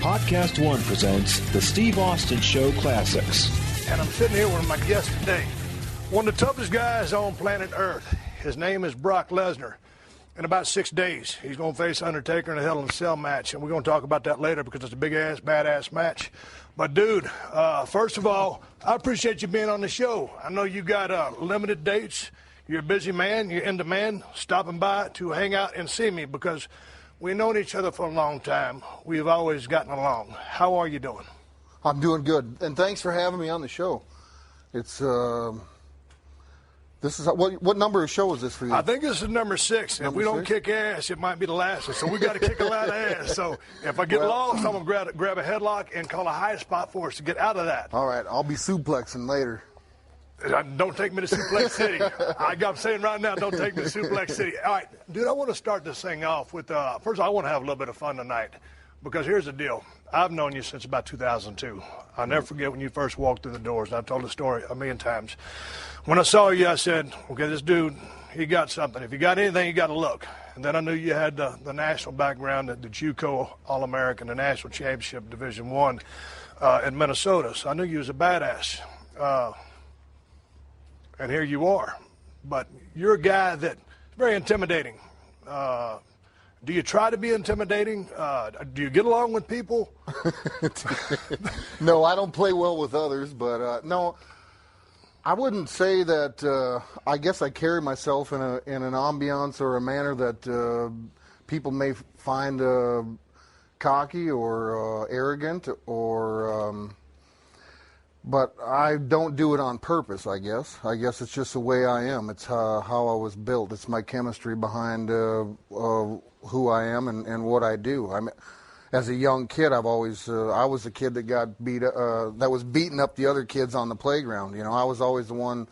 PodcastOne presents the Steve Austin Show Classics. And I'm sitting here with my guest today, one of the toughest guys on planet Earth. His name is Brock Lesnar. In about 6 days, he's going to face Undertaker in a Hell in a Cell match, and we're going to talk about that later because it's a big-ass, badass match. But, dude, first of all, I appreciate you being on the show. I know you got limited dates. You're a busy man. You're in demand, stopping by to hang out and see me because we've known each other for a long time. We've always gotten along. How are you doing? I'm doing good, and thanks for having me on the show. It's this is what number of show is this for you? I think this is number 6. If we don't kick ass, it might be the last one. So we got to kick a lot of ass. So if I get lost, I'm gonna grab a headlock and call a high spot for us to get out of that. All right, I'll be suplexing later. Don't take me to Suplex City. I'm saying right now, don't take me to Suplex City. All right, dude, I want to start this thing off with, first I want to have a little bit of fun tonight because here's the deal. I've known you since about 2002. I'll never forget when you first walked through the doors. I've told the story a million times. When I saw you, I said, okay, this dude, he got something. If you got anything, you got to look. And then I knew you had the national background, the JUCO All-American, the National Championship Division I in Minnesota. So I knew you was a badass. And here you are. But you're a guy that's very intimidating. Do you try to be intimidating? Do you get along with people? No, I don't play well with others, but no, I wouldn't say that. I guess I carry myself in an ambiance or a manner that people may find cocky or arrogant or. But I don't do it on purpose, I guess. I guess it's just the way I am. It's how I was built. It's my chemistry behind who I am and what I do. As a young kid, I was the kid that got that was beating up the other kids on the playground. You know, I was always the one.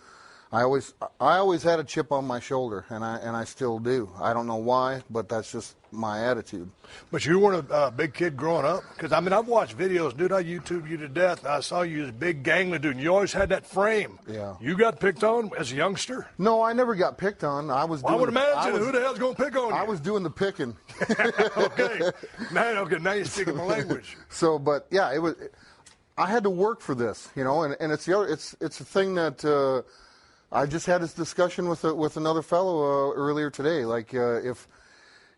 I always had a chip on my shoulder, and I still do. I don't know why, but that's just my attitude. But you weren't a big kid growing up? Because, I mean, I've watched videos, dude, I YouTube you to death, and I saw you as a big gangly dude, and you always had that frame. Yeah. You got picked on as a youngster? No, I never got picked on. I would imagine. Who the hell's going to pick on you? I was doing the picking. Okay. Now you're speaking my language. So, but, yeah, I had to work for this, you know, and it's a thing that I just had this discussion with another fellow earlier today. Like,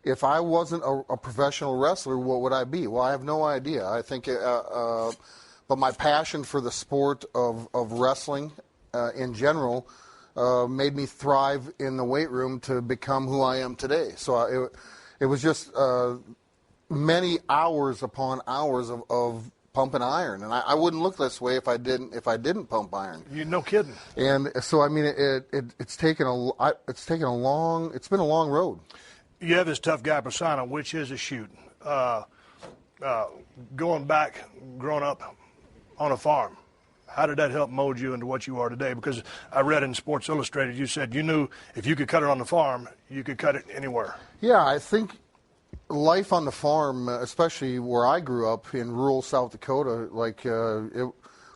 if I wasn't a professional wrestler, what would I be? Well, I have no idea. I think, but my passion for the sport of wrestling in general made me thrive in the weight room to become who I am today. So it was just many hours upon hours of pumping iron, and I wouldn't look this way if I didn't pump iron. You're no kidding. And so I mean, it's been a long road. You have this tough guy persona, which is a shoot. Growing up on a farm, how did that help mold you into what you are today? Because I read in Sports Illustrated, you said you knew if you could cut it on the farm, you could cut it anywhere. Yeah, I think life on the farm, especially where I grew up in rural South Dakota, like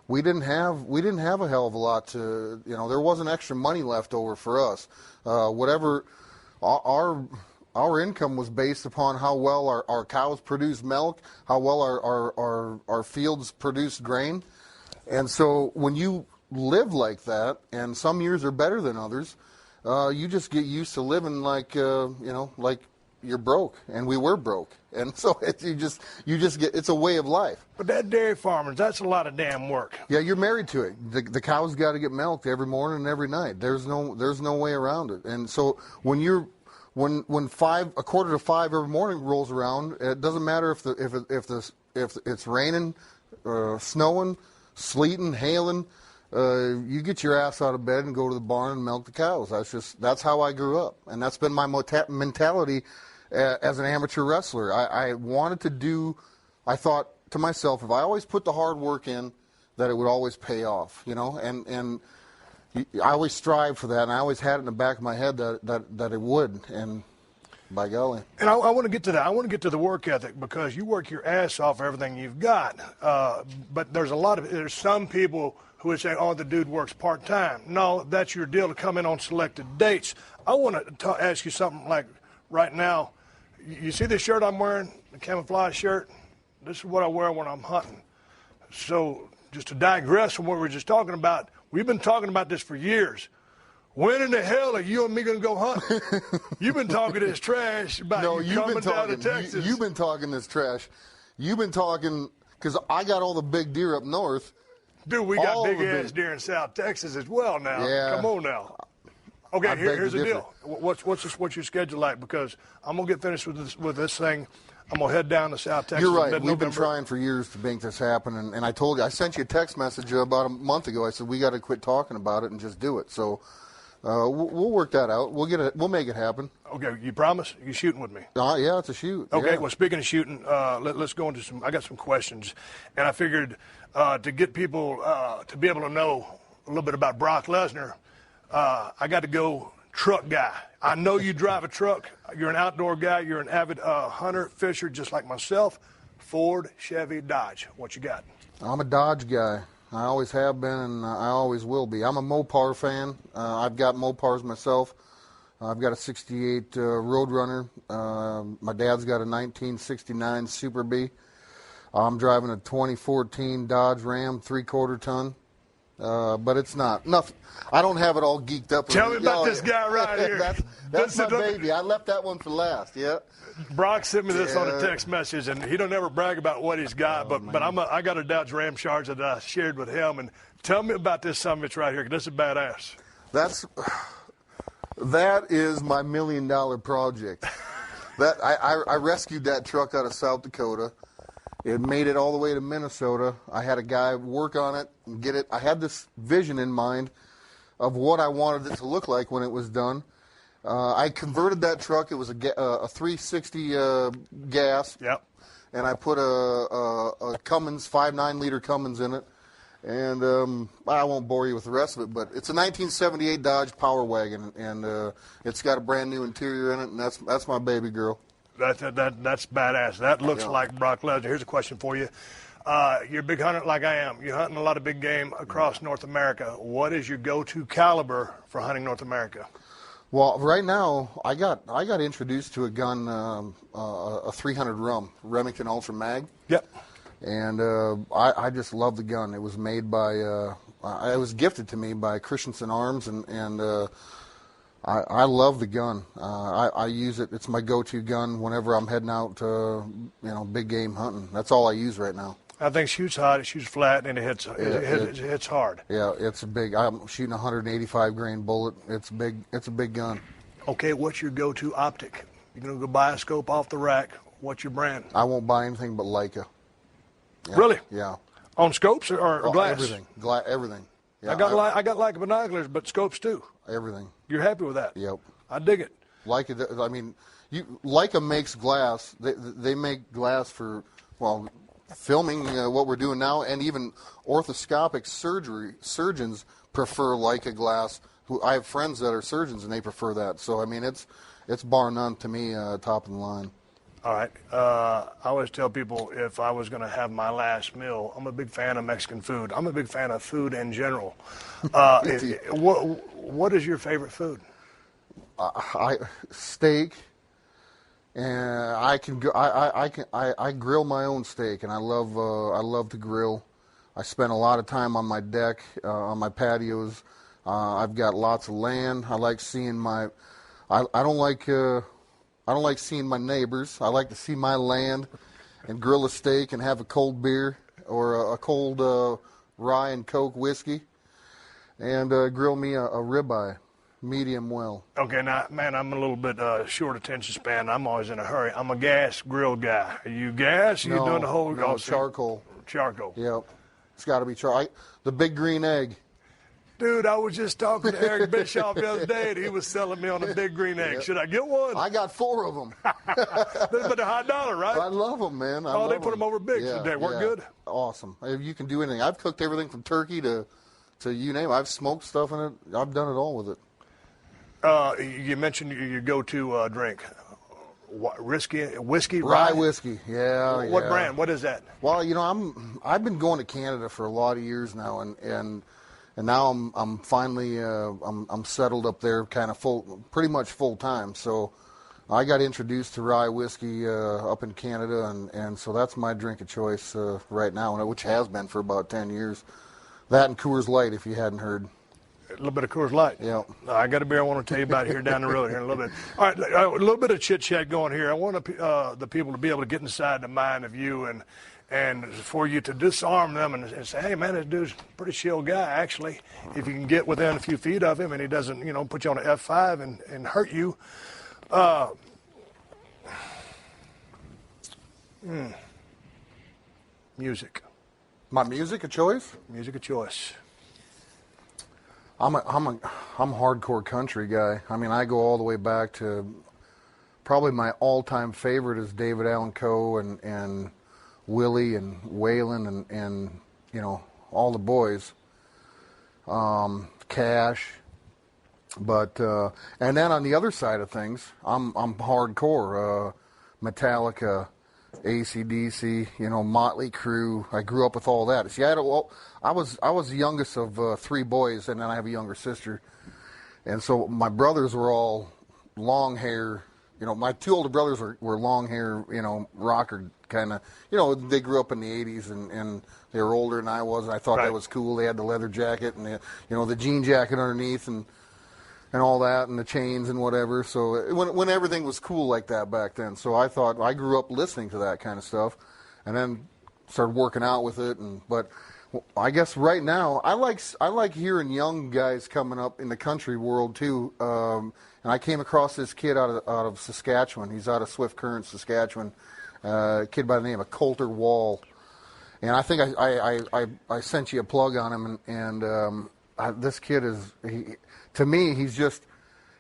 we didn't have a hell of a lot to, you know, there wasn't extra money left over for us. Whatever our income was based upon how well our cows produced milk, how well our fields produced grain. And so when you live like that, and some years are better than others, you just get used to living like, like you're broke, and we were broke. And so you just get, it's a way of life. But that dairy farmers, that's a lot of damn work. Yeah, you're married to it. The cows got to get milked every morning and every night. There's no way around it. And so when a 4:45 every morning rolls around, it doesn't matter if it's raining, snowing, sleeting, hailing. You get your ass out of bed and go to the barn and milk the cows. That's how I grew up, and that's been my mentality as an amateur wrestler. I wanted to do. I thought to myself, if I always put the hard work in, that it would always pay off, you know, and I always strive for that, and I always had it in the back of my head that it would, and by golly. And I want to get to that. I want to get to the work ethic, because you work your ass off for everything you've got. But there's some people who would say, oh, the dude works part-time. No, that's your deal to come in on selected dates. I want to ask you something like right now. You see this shirt I'm wearing, the camouflage shirt? This is what I wear when I'm hunting. So just to digress from what we were just talking about, we've been talking about this for years. When in the hell are you and me going to go hunting? You've been talking this trash about you coming down to Texas. You've been talking this trash. You've been talking, because I got all the big deer up north. Dude, we got big-ass deer in South Texas as well now. Yeah. Come on now. Okay, here's the deal. What's your schedule like? Because I'm going to get finished with this thing. I'm going to head down to South Texas. You're right. We've been trying for years to make this happen. And I told you, I sent you a text message about a month ago. I said, we got to quit talking about it and just do it. So we'll work that out. We'll make it happen. Okay, you promise? You shooting with me? Yeah, it's a shoot. Okay, yeah. Well, speaking of shooting, let's go into I got some questions. And I figured to get people to be able to know a little bit about Brock Lesnar, I got to go truck guy. I know you drive a truck. You're an outdoor guy. You're an avid hunter, fisher, just like myself. Ford, Chevy, Dodge. What you got? I'm a Dodge guy. I always have been, and I always will be. I'm a Mopar fan. I've got Mopars myself. I've got a 68 Roadrunner. My dad's got a 1969 Super B. I'm driving a 2014 Dodge Ram 3/4 ton. But it's nothing. I don't have it all geeked up. Tell me about this guy right here. that's my baby. I left that one for last. Yeah. Brock sent me this on a text message, and he don't ever brag about what he's got. But I got a Dodge Ram Charger that I shared with him. And tell me about this son of a bitch right here, because this is badass. That is my $1 million project. I rescued that truck out of South Dakota. It made it all the way to Minnesota. I had a guy work on it and get it. I had this vision in mind of what I wanted it to look like when it was done. I converted that truck. It was a 360 gas. Yep. And I put a Cummins, 5.9-liter Cummins in it. And I won't bore you with the rest of it, but it's a 1978 Dodge Power Wagon, and it's got a brand new interior in it, and that's my baby girl. That's badass. That looks like Brock Lesnar. Here's a question for you. You're a big hunter like I am. You're hunting a lot of big game across North America. What is your go-to caliber for hunting North America? Well, right now, I got introduced to a gun, a 300 Remington Ultra Mag. Yep. And I just love the gun. It was made by, it was gifted to me by Christensen Arms, and I love the gun. I use it. It's my go-to gun whenever I'm heading out to, big game hunting. That's all I use right now. I think it shoots hot, it shoots flat, and it hits hard. Yeah, it's a big. I'm shooting a 185 grain bullet. It's big. It's a big gun. Okay, what's your go-to optic? You're gonna go buy a scope off the rack. What's your brand? I won't buy anything but Leica. Yeah. Really? Yeah. On scopes or glass? Everything. Everything. Yeah, I got Leica binoculars, but scopes too. Everything. You're happy with that? Yep. I dig it. Leica. I mean, Leica makes glass. They make glass for filming what we're doing now, and even orthoscopic surgeons prefer Leica glass. I have friends that are surgeons, and they prefer that. So I mean, it's bar none to me, top of the line. All right. I always tell people if I was going to have my last meal, I'm a big fan of Mexican food. I'm a big fan of food in general. What is your favorite food? Steak. And I grill my own steak, and I love to grill. I spend a lot of time on my deck, on my patios. I've got lots of land. I like seeing I don't like seeing my neighbors. I like to see my land and grill a steak and have a cold beer or a cold rye and Coke whiskey, and grill me a ribeye. Medium well. Okay, now, man, I'm a little bit short attention span. I'm always in a hurry. I'm a gas grill guy. Are you gas? No, doing the whole? No, charcoal. Charcoal. Yep. It's got to be charcoal. The big green egg. Dude, I was just talking to Eric Bischoff the other day, and he was selling me on a big green egg. Yep. Should I get one? I got 4 of them. But they're high dollar, right? I love them, man. They put them over big. Yeah, they work good? Awesome. You can do anything. I've cooked everything from turkey to you name it. I've smoked stuff in it. I've done it all with it. You mentioned your go-to drink. Whiskey? Rye whiskey, yeah. What brand? What is that? Well, I've been going to Canada for a lot of years now, and now I'm finally I'm settled up there, kind of pretty much full time. So I got introduced to rye whiskey up in Canada, and so that's my drink of choice right now, which has been for about 10 years. That and Coors Light, if you hadn't heard. A little bit of Coors Light. Yeah. I got a beer I want to tell you about here down the road here in a little bit. All right, a little bit of chit-chat going here. I want the people to be able to get inside the mind of you and for you to disarm them and say, hey, man, this dude's a pretty chill guy, actually. If you can get within a few feet of him and he doesn't, put you on an F5 and hurt you. Music. My music of choice? Music of choice. I'm a hardcore country guy. I mean, I go all the way back to probably my all-time favorite is David Allan Coe and Willie and Waylon and all the boys. Cash. But and then on the other side of things, I'm hardcore. Metallica, AC/DC, Motley Crue. I grew up with all that. See, I was the youngest of 3 boys, and then I have a younger sister, and so my brothers were all long hair. My 2 older brothers were long hair, rocker kind of. They grew up in the '80s, and they were older than I was, and I thought that was cool. They had the leather jacket and the jean jacket underneath, and all that, and the chains and whatever. So when everything was cool like that back then. So I thought, I grew up listening to that kind of stuff, and then started working out with it. But I guess right now, I like hearing young guys coming up in the country world too. And I came across this kid out of Saskatchewan. He's out of Swift Current, Saskatchewan. A kid by the name of Coulter Wall. And I think I sent you a plug on him. And this kid is, to me,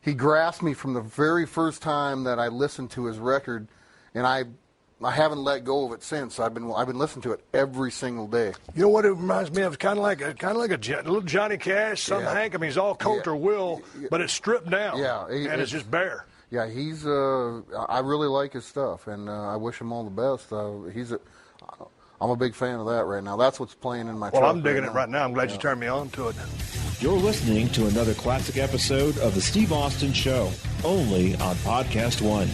he grasped me from the very first time that I listened to his record, and I haven't let go of it since. I've been listening to it every single day. You know what it reminds me of? Kind of like a little Johnny Cash, some Hank. I mean, he's all Coulter Will, but it's stripped down. Yeah, and it's just bare. Yeah, he's. I really like his stuff, and I wish him all the best. I'm a big fan of that right now. That's what's playing in my truck. Well, I'm digging it right now. I'm glad you turned me on to it. You're listening to another classic episode of The Steve Austin Show, only on PodcastOne.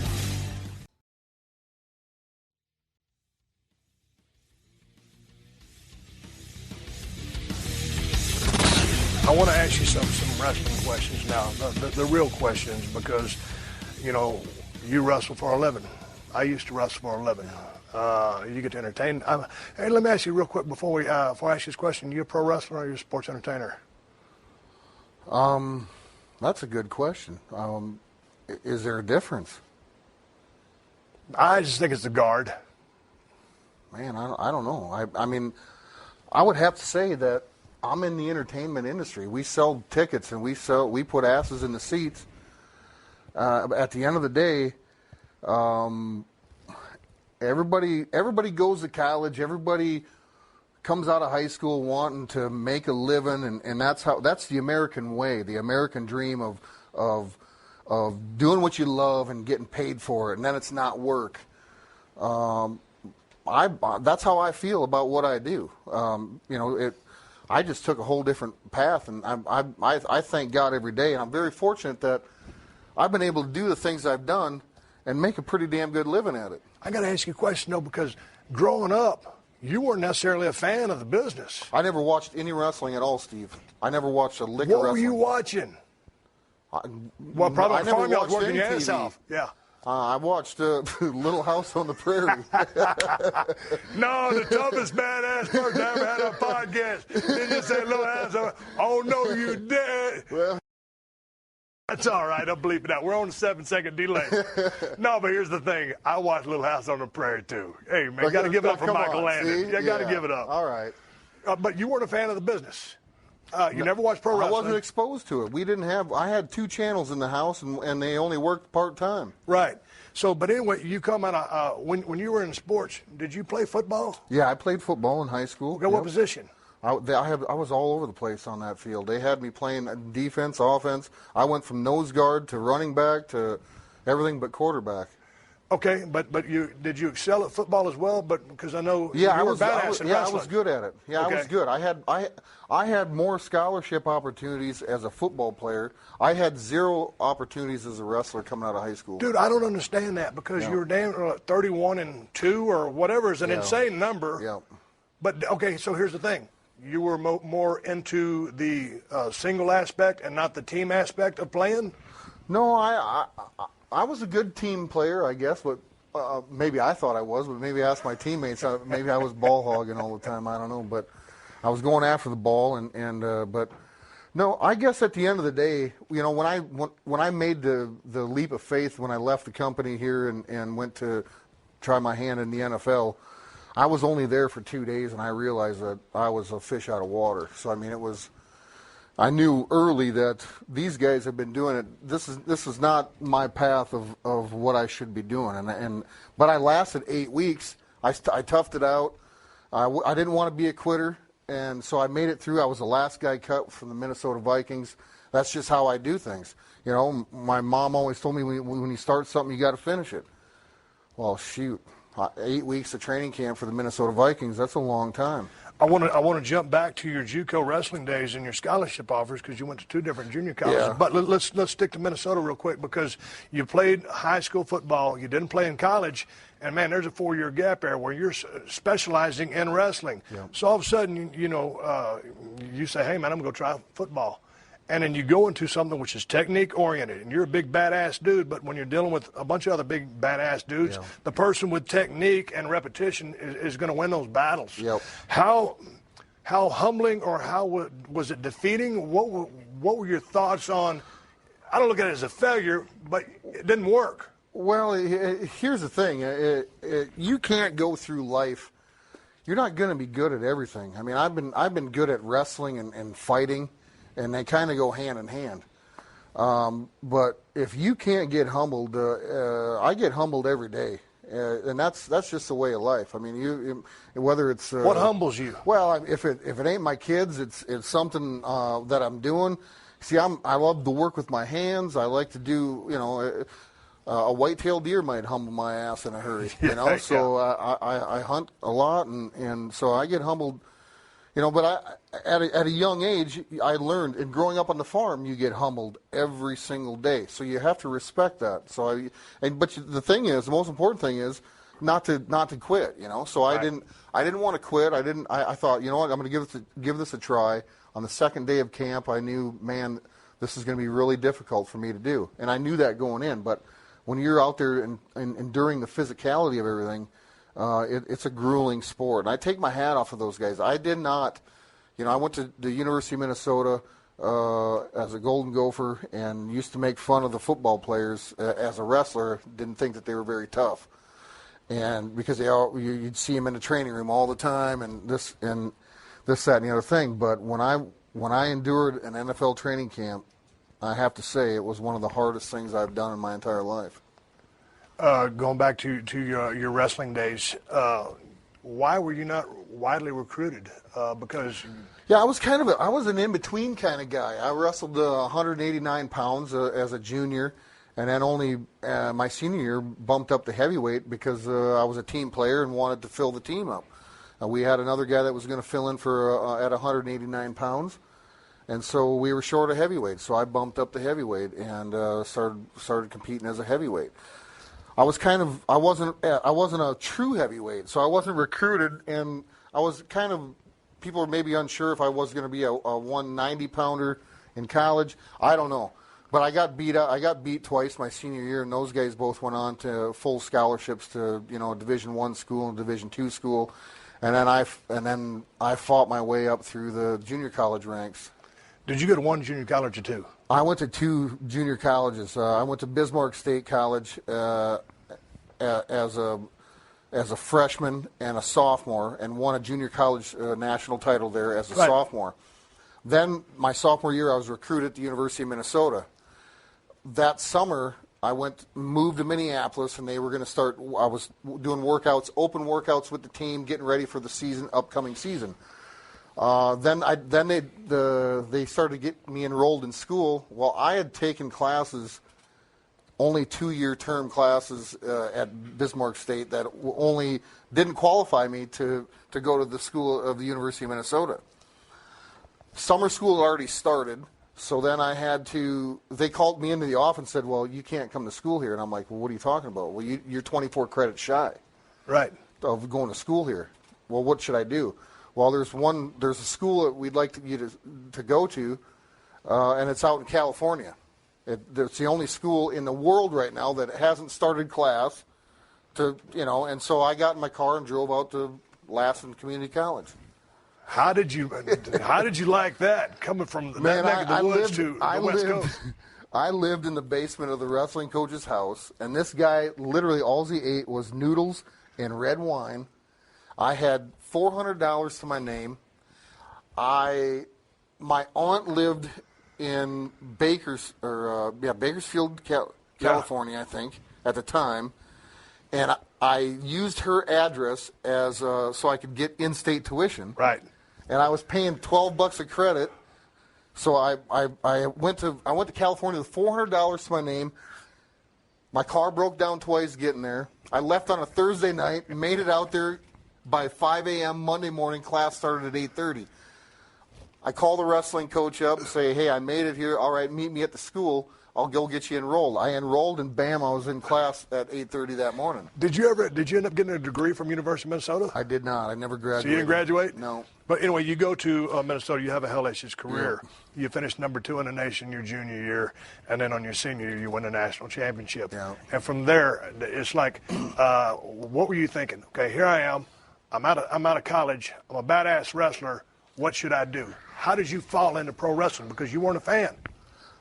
I want to ask you some wrestling questions now, the real questions, because, you wrestle for a living. I used to wrestle for a living. You get to entertain. Hey, let me ask you real quick before I ask you this question. You a pro wrestler or are you a sports entertainer? That's a good question. Is there a difference? I just think it's the guard. Man, I don't know. I mean, I would have to say that I'm in the entertainment industry. We sell tickets and we put asses in the seats. At the end of the day, everybody goes to college. Everybody comes out of high school wanting to make a living, and that's the American way, the American dream of doing what you love and getting paid for it, and then it's not work. That's how I feel about what I do. I just took a whole different path, and I thank God every day, and I'm very fortunate that I've been able to do the things I've done and make a pretty damn good living at it. I got to ask you a question, though, because growing up, you weren't necessarily a fan of the business. I never watched any wrestling at all, Steve. I never watched a lick of wrestling. What were you watching? Well, probably farmyard working your ass off. Yeah. I watched Little House on the Prairie. No, the toughest badass person I ever had on a podcast. Did you say Little House on? Oh, no, you did. Well, that's all right. I'll bleep it out. We're on a 7-second delay. No, but here's the thing. I watched Little House on the Prairie, too. Hey, man, got to give it up for Michael Landon. You got to give it up. All right. But you weren't a fan of the business. You never watched pro wrestling? I wasn't exposed to it. I had 2 channels in the house, and they only worked part-time. Right. So, but anyway, you come out, when you were in sports, did you play football? Yeah, I played football in high school. Okay, what position? I was all over the place on that field. They had me playing defense, offense. I went from nose guard to running back to everything but quarterback. Okay, but did you excel at football as well? But because I know you were badass in wrestling. I was good at it. Yeah, okay. I was good. I had more scholarship opportunities as a football player. I had 0 opportunities as a wrestler coming out of high school. Dude, I don't understand that because you were damn 31-2 or whatever is an insane number. Yeah. But okay, so here's the thing: you were more into the single aspect and not the team aspect of playing. No, I was a good team player, I guess, but maybe I thought I was, but maybe I asked my teammates. Maybe I was ball hogging all the time. I don't know, but I was going after the ball, but no, I guess at the end of the day, when I made the leap of faith when I left the company here and went to try my hand in the NFL, I was only there for 2 days, and I realized that I was a fish out of water. So I mean, I knew early that these guys have been doing it. This is not my path of what I should be doing. But I lasted 8 weeks. I toughed it out. I didn't want to be a quitter, and so I made it through. I was the last guy cut from the Minnesota Vikings. That's just how I do things. My mom always told me when you start something, you got to finish it. Well, shoot, 8 weeks of training camp for the Minnesota Vikings. That's a long time. I want to jump back to your JUCO wrestling days and your scholarship offers because you went to 2 different junior colleges. Yeah. But let's stick to Minnesota real quick because you played high school football, you didn't play in college, and man, there's a 4-year gap there where you're specializing in wrestling. Yeah. So all of a sudden, you say, hey man, I'm gonna go try football. And then you go into something which is technique-oriented, and you're a big, badass dude, but when you're dealing with a bunch of other big, badass dudes, the person with technique and repetition is going to win those battles. Yep. How humbling or how was it defeating? What were your thoughts on, I don't look at it as a failure, but it didn't work. Well, here's the thing. You can't go through life. You're not going to be good at everything. I mean, I've been good at wrestling and fighting, and they kind of go hand in hand. But if you can't get humbled, I get humbled every day, and that's just the way of life. I mean, whether it's what humbles you? Well, if it ain't my kids, it's something that I'm doing. See, I love to work with my hands. I like to do, a white-tailed deer might humble my ass in a hurry, So I hunt a lot, and so I get humbled. But at a young age, I learned, and growing up on the farm, you get humbled every single day. So you have to respect that. But the thing is, the most important thing is not to quit. So I didn't want to quit. I thought, you know what, I'm going to give this a try. On the second day of camp, I knew, man, this is going to be really difficult for me to do, and I knew that going in. But when you're out there and enduring the physicality of everything. It's a grueling sport. And I take my hat off of those guys. I did not, I went to the University of Minnesota as a Golden Gopher and used to make fun of the football players as a wrestler. Didn't think that they were very tough. And because you'd see them in the training room all the time and this, that, and the other thing. But when I endured an NFL training camp, I have to say it was one of the hardest things I've done in my entire life. Going back to your wrestling days, why were you not widely recruited? Because I was an in-between kind of guy. I wrestled 189 pounds as a junior, and then only my senior year bumped up to heavyweight because I was a team player and wanted to fill the team up. We had another guy that was going to fill in for at 189 pounds, and so we were short of heavyweight. So I bumped up to heavyweight and started competing as a heavyweight. I wasn't a true heavyweight, so I wasn't recruited, and I was people were maybe unsure if I was going to be a 190-pounder in college. I don't know. But I got beat twice my senior year, and those guys both went on to full scholarships to, a Division I school and Division II school. And then I fought my way up through the junior college ranks. Did you go to one junior college or two? I went to 2 junior colleges. I went to Bismarck State College as a freshman and a sophomore, and won a junior college national title there as a sophomore. Then my sophomore year, I was recruited at the University of Minnesota. That summer, I moved to Minneapolis, and they were going to start. I was doing open workouts with the team, getting ready for the upcoming season. Then they started to get me enrolled in school. Well, I had taken classes only 2-year term classes at Bismarck State that only didn't qualify me to go to the school of the University of Minnesota. Summer school had already started, so then they called me into the office and said, well, you can't come to school here. And I'm like, well, what are you talking about? Well, you're 24 credits shy. Right. Of going to school here. Well, what should I do? Well, there's a school that we'd like you to go to, and it's out in California. It's the only school in the world right now that hasn't started class. And so I got in my car and drove out to Lassen Community College. How did you like that, coming from that neck of the woods to the West Coast? I lived in the basement of the wrestling coach's house, and this guy, literally all he ate was noodles and red wine. I had $400 to my name. My aunt lived in Bakersfield, California, I think, at the time, and I used her address as so I could get in-state tuition. Right. And I was paying $12 a credit, so I went to California with $400 to my name. My car broke down twice getting there. I left on a Thursday night, made it out there by 5 a.m. Monday morning. Class started at 8:30. I call the wrestling coach up and say, hey, I made it here. All right, meet me at the school. I'll go get you enrolled. I enrolled, and bam, I was in class at 8:30 that morning. Did you end up getting a degree from University of Minnesota? I did not. I never graduated. So you didn't graduate? No. But anyway, you go to Minnesota. You have a hellacious career. Yeah. You finished number 2 in the nation your junior year, and then on your senior year, you win a national championship. Yeah. And from there, it's like, what were you thinking? Okay, here I am. I'm out of college. I'm a badass wrestler. What should I do? How did you fall into pro wrestling? Because you weren't a fan.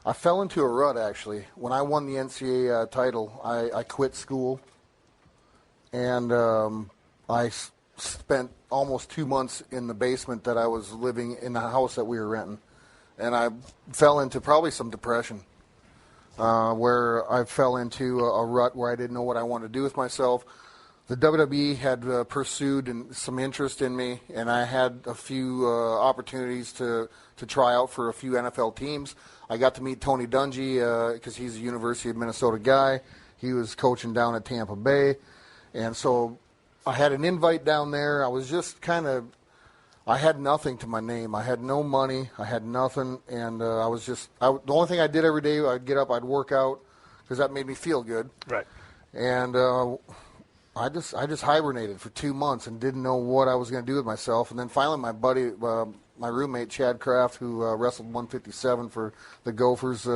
I fell into a rut, actually. When I won the NCAA title, I quit school, and I spent almost 2 months in the basement that I was living in the house that we were renting, and I fell into probably some depression, where I fell into a rut where I didn't know what I wanted to do with myself. The WWE had pursued some interest in me, and I had a few opportunities to try out for a few NFL teams. I got to meet Tony Dungy because he's a University of Minnesota guy. He was coaching down at Tampa Bay, and so I had an invite down there. I was just I had nothing to my name. I had no money. I had nothing, and the only thing I did every day, I'd get up, I'd work out, because that made me feel good. Right. And I just hibernated for 2 months and didn't know what I was going to do with myself. And then finally, my buddy, my roommate Chad Kraft, who wrestled 157 for the Gophers,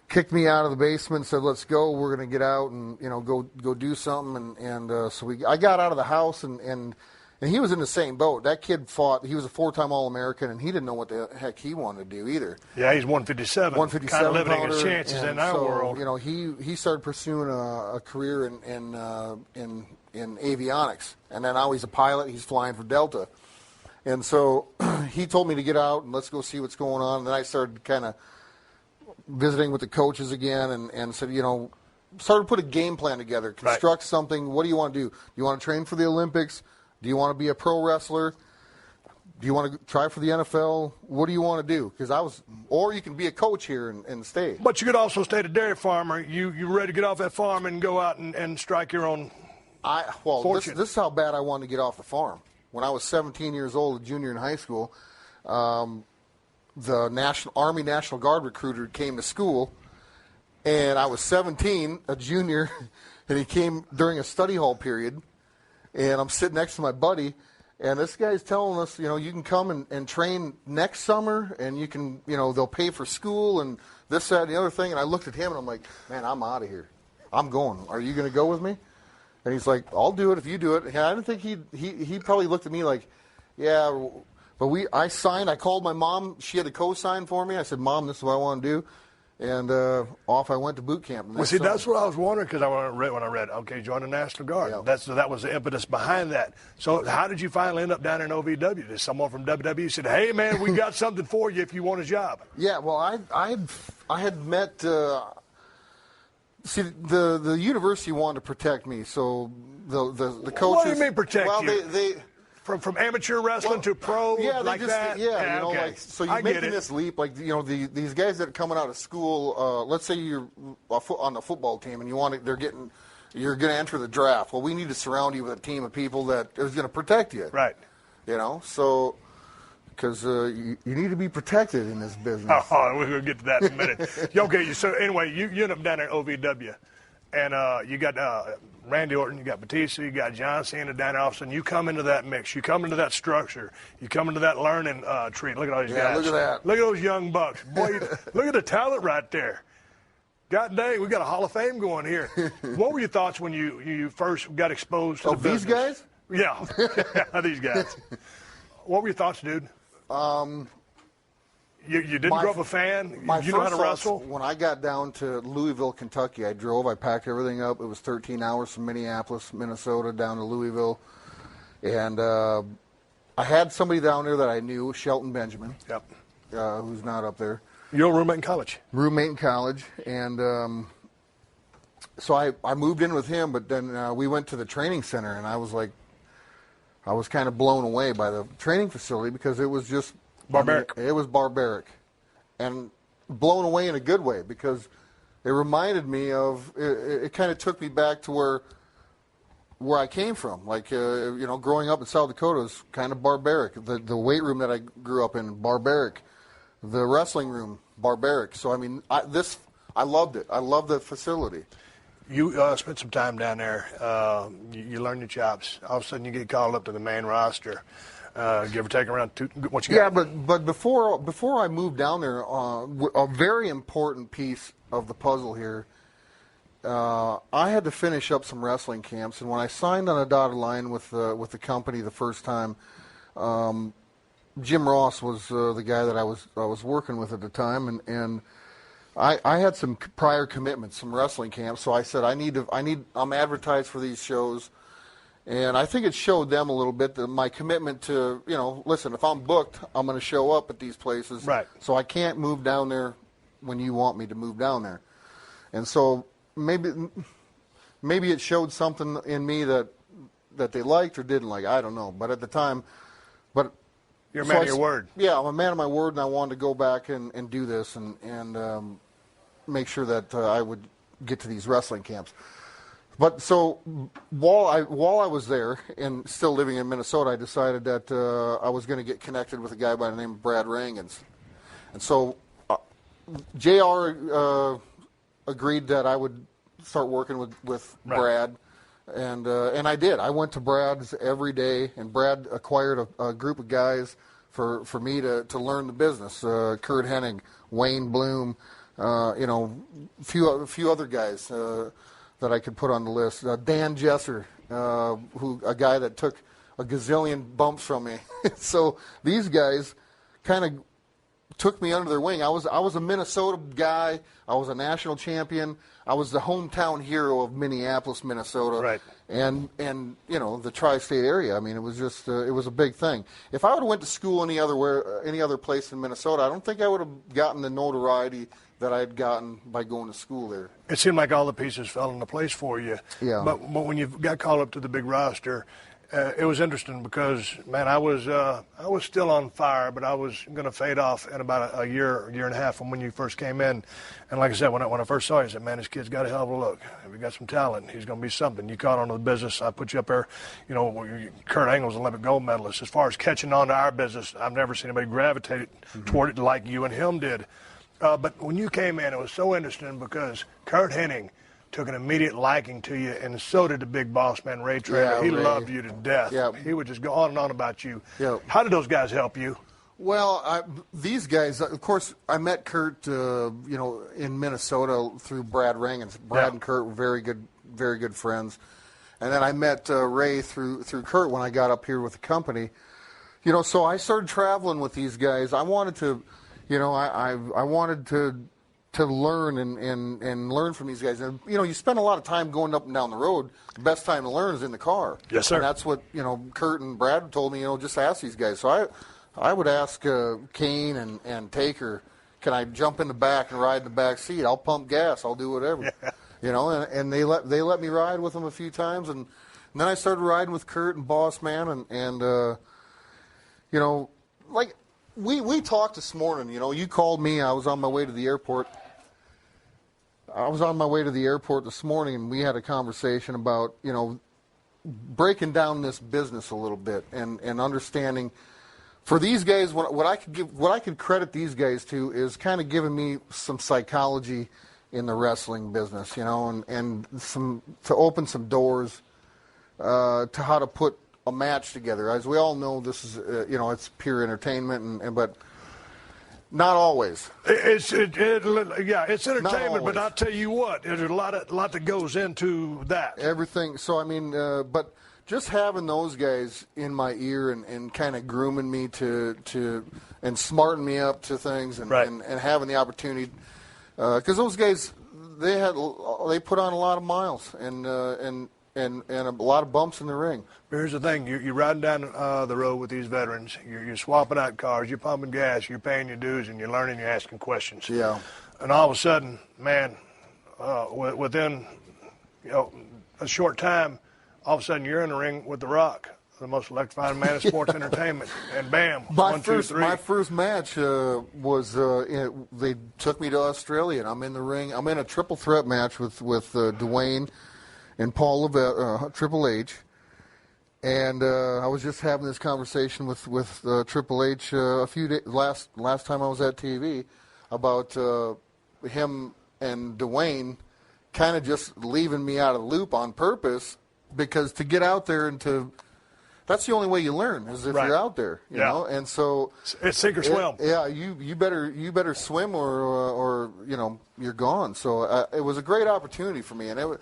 kicked me out of the basement and said, "Let's go. We're going to get out and go do something." So I got out of the house and he was in the same boat. That kid fought. He was a 4-time All-American, and he didn't know what the heck he wanted to do either. Yeah, he's 157. 157 kind of limiting pounder, his chances in our world. He started pursuing a career in avionics, and then now he's a pilot. He's flying for Delta, and so he told me to get out and let's go see what's going on. And then I started kind of visiting with the coaches again, and said, started to put a game plan together, construct something. What do you want to do? Do you want to train for the Olympics? Do you want to be a pro wrestler? Do you want to try for the NFL? What do you want to do? Or you can be a coach here and stay. But you could also stay a dairy farmer. You ready to get off that farm and go out and strike your own fortune? This is how bad I wanted to get off the farm. When I was 17 years old, a junior in high school, the Army National Guard recruiter came to school, and I was 17, a junior, and he came during a study hall period. And I'm sitting next to my buddy, and this guy's telling us, you can come and train next summer, and you can, they'll pay for school and this, that, and the other thing. And I looked at him, and I'm like, man, I'm out of here. I'm going. Are you going to go with me? And he's like, I'll do it if you do it. And I didn't think he probably looked at me like, yeah. But I signed. I called my mom. She had to co-sign for me. I said, Mom, this is what I want to do. And off I went to boot camp. Well, see, that's what I was wondering, because when I read, okay, join the National Guard. Yeah. That was the impetus behind that. So how did you finally end up down in OVW? Did someone from WWE said, hey, man, we got something for you if you want a job? Yeah, well, I had met see, the university wanted to protect me, so the coaches. What do you mean protect you? Well, From amateur wrestling to pro, like that? Yeah, you know, okay. like, so you're making this leap, like, you know, these guys that are coming out of school, let's say you're on the football team and you're going to enter the draft. Well, we need to surround you with a team of people that is going to protect you. Right. You know, so, because you need to be protected in this business. Oh, we're going to get to that in a minute. Okay, so anyway, you end up down there at OVW, and you got Randy Orton, you got Batista, you got John Cena down there. All of a sudden, you come into that mix. You come into that structure. You come into that learning tree. Look at all these guys. Look at that. Look at those young bucks. Boy, look at the talent right there. God dang, we got a Hall of Fame going here. What were your thoughts when you first got exposed to the business? These guys? Yeah, these guys. What were your thoughts, dude? You didn't grow up a fan? You know how to wrestle? When I got down to Louisville, Kentucky, I drove. I packed everything up. It was 13 hours from Minneapolis, Minnesota, down to Louisville. And I had somebody down there that I knew, Shelton Benjamin, who's not up there. Your roommate in college? Roommate in college. And so I moved in with him, but then we went to the training center, and I was kind of blown away by the training facility because it was just barbaric. It was barbaric, and blown away in a good way because it reminded me of. It kind of took me back to where I came from. Like you know, growing up in South Dakota was kind of barbaric. The weight room that I grew up in, barbaric. The wrestling room, barbaric. So I mean, I loved it. I loved the facility. You spent some time down there. You learn your chops. All of a sudden, you get called up to the main roster. Give or take around what you got? Yeah, but before I moved down there, a very important piece of the puzzle here, I had to finish up some wrestling camps, and when I signed on a dotted line with the company the first time, Jim Ross was the guy that I was working with at the time, and I had some prior commitments, some wrestling camps. So I said I'm advertised for these shows, and I think it showed them a little bit that my commitment to, you know, listen, if I'm booked, I'm going to show up at these places. Right. So I can't move down there when you want me to move down there, and so maybe it showed something in me that they liked or didn't like. I don't know, but at the time, You're a man of your word. Yeah, I'm a man of my word, and I wanted to go back and do this and make sure that I would get to these wrestling camps. But so while I was there and still living in Minnesota, I decided that I was going to get connected with a guy by the name of Brad Rangens. And so JR agreed that I would start working with Brad. And I did. I went to Brad's every day, and Brad acquired a group of guys for me to learn the business. Curt Hennig, Wayne Bloom, you know, a few other guys that I could put on the list. Dan Jesser, a guy that took a gazillion bumps from me. So these guys kind of took me under their wing. I was a Minnesota guy. I was a national champion. I was the hometown hero of Minneapolis, Minnesota. Right. And you know, the tri-state area. I mean, it was just it was a big thing. If I would have went to school any other place in Minnesota, I don't think I would have gotten the notoriety that I had gotten by going to school there. It seemed like all the pieces fell into place for you. Yeah. But when you got called up to the big roster, it was interesting because, man, I was still on fire, but I was going to fade off in about a year and a half from when you first came in. And like I said, when I first saw you, I said, man, this kid's got a hell of a look. We got some talent. He's going to be something. You caught on to the business. I put you up there. You know, Curt Hennig was an Olympic gold medalist. As far as catching on to our business, I've never seen anybody gravitate toward it like you and him did. But when you came in, it was so interesting because Curt Hennig took an immediate liking to you, and so did the big boss man, Ray Traylor. Yeah, he Ray. loved you to death. Yeah. He would just go on and on about you. Yeah. How did those guys help you? Well, these guys, of course, I met Curt, you know, in Minnesota through Brad Rangens. Brad and Curt were very good friends. And then I met Ray through Curt when I got up here with the company. You know, so I started traveling with these guys. I wanted to, you know, I wanted to learn and learn from these guys. And, you know, you spend a lot of time going up and down the road. The best time to learn is in the car. Yes, sir. And that's what, you know, Curt and Brad told me, you know, just ask these guys. So I would ask Kane and Taker, can I jump in the back and ride in the back seat? I'll pump gas. I'll do whatever. You know, and they let me ride with them a few times. And And then I started riding with Curt and Boss Man, and you know, like we talked this morning. You know, you called me. I was on my way to the airport. This morning, and we had a conversation about, you know, breaking down this business a little bit and understanding. For these guys, what I could credit these guys to is kind of giving me some psychology in the wrestling business, you know, and some to open some doors to how to put a match together. As we all know, this is you know, it's pure entertainment, but not always. It's entertainment, but I'll tell you what, there's a lot that goes into that. Everything. So I mean, but just having those guys in my ear and kind of grooming me to and smarting me up to things and having the opportunity, because those guys they put on a lot of miles and a lot of bumps in the ring. Here's the thing: you're riding down the road with these veterans. You're swapping out cars. You're pumping gas. You're paying your dues, and you're learning. You're asking questions. Yeah. And all of a sudden, man, within a short time, all of a sudden you're in the ring with The Rock, the most electrifying man in sports entertainment, and bam, my first match was they took me to Australia, and I'm in the ring. I'm in a triple threat match with Dwayne and Paul Triple H, and I was just having this conversation with Triple H a few days last time I was at TV about him and Dwayne kind of just leaving me out of the loop on purpose, because to get out there and that's the only way you learn is if you're out there, you know. And so it's sink or swim. You better swim or you know, you're gone. So it was a great opportunity for me, and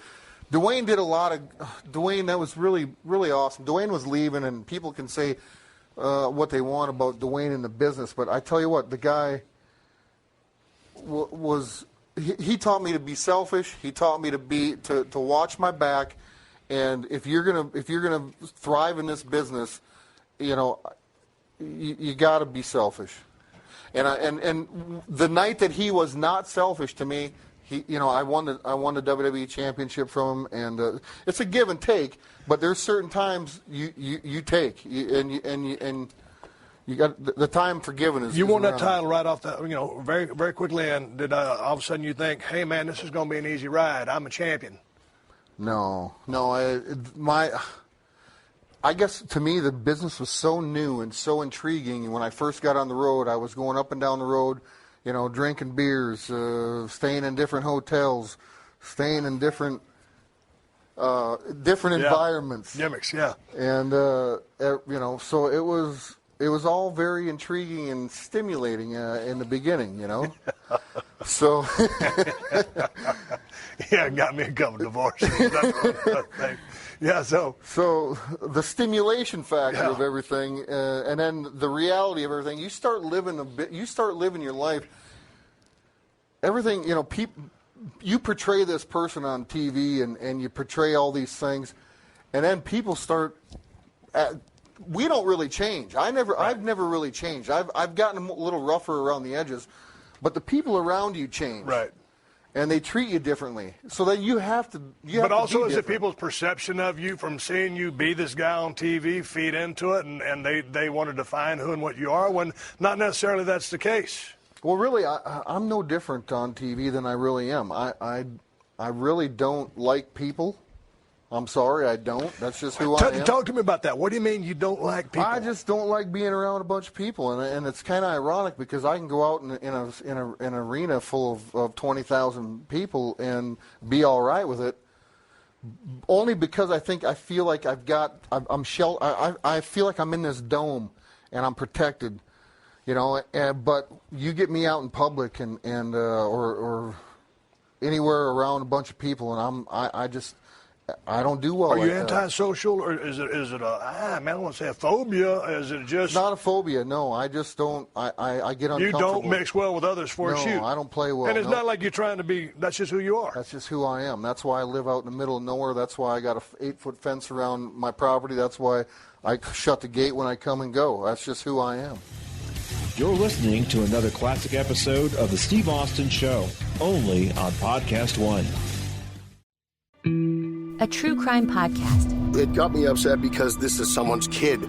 Dwayne did a lot of Dwayne. That was really, really awesome. Dwayne was leaving, and people can say what they want about Dwayne in the business, but I tell you what, the guy he taught me to be selfish. He taught me to watch my back. And if you're gonna thrive in this business, you know, you got to be selfish. And the night that he was not selfish to me, I won the WWE championship from him, and it's a give and take. But there's certain times you take, and you got the time for giving is. You won that title right off the, very very quickly, and did all of a sudden you think, hey man, this is going to be an easy ride? I'm a champion. No. I guess to me the business was so new and so intriguing. And when I first got on the road, I was going up and down the road, drinking beers, staying in different hotels, staying in different environments. Gimmicks, yeah. And so it was all very intriguing and stimulating in the beginning, So. Yeah, it got me a couple divorces. Yeah, so the stimulation factor of everything, and then the reality of everything. You start living your life. Everything, you portray this person on TV, and you portray all these things, and then people start. We don't really change. I've never really changed. I've gotten a little rougher around the edges, but the people around you change. Right. And they treat you differently, so that you have to. But also, is it people's perception of you from seeing you be this guy on TV, feed into it, and they want to define who and what you are, when not necessarily that's the case? Well, really, I'm no different on TV than I really am. I really don't like people. I'm sorry, I don't. That's just who I am. Talk to me about that. What do you mean you don't like people? I just don't like being around a bunch of people, and it's kind of ironic because I can go out in an arena full of 20,000 people and be all right with it, only because I feel like I feel like I'm in this dome and I'm protected, but you get me out in public or anywhere around a bunch of people, and I don't do well. Are you antisocial, or is it I don't want to say a phobia? Is it just not a phobia? No, I just don't. I get uncomfortable. You don't mix well with others for a shoot. No, I don't play well. And it's not like you're trying to be. That's just who you are. That's just who I am. That's why I live out in the middle of nowhere. That's why I got a 8-foot fence around my property. That's why I shut the gate when I come and go. That's just who I am. You're listening to another classic episode of The Steve Austin Show, only on PodcastOne. A true crime podcast It got me upset because this is someone's kid,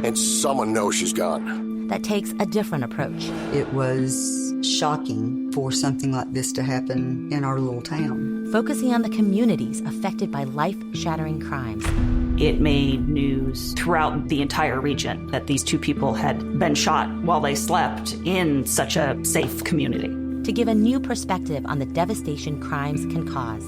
and someone knows she's gone. That takes a different approach. It was shocking for something like this to happen in our little town. Focusing on the communities affected by life-shattering crimes. It made news throughout the entire region that these two people had been shot while they slept in such a safe community. To give a new perspective on the devastation crimes can cause.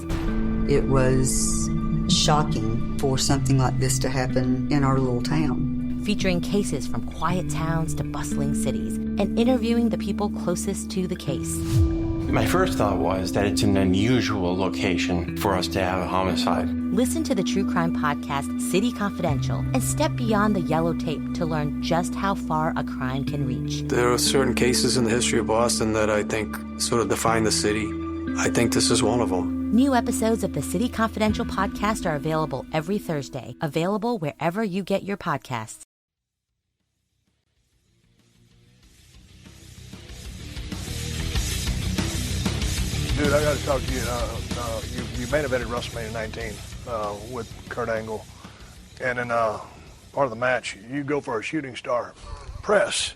It was shocking for something like this to happen in our little town. Featuring cases from quiet towns to bustling cities and interviewing the people closest to the case. My first thought was that it's an unusual location for us to have a homicide. Listen to the true crime podcast City Confidential and step beyond the yellow tape to learn just how far a crime can reach. There are certain cases in the history of Boston that I think sort of define the city. I think this is one of them. New episodes of the City Confidential podcast are available every Thursday, available wherever you get your podcasts. Dude, I got to talk to you. You main evented WrestleMania 19 with Curt Hennig, and in part of the match, you go for a shooting star press,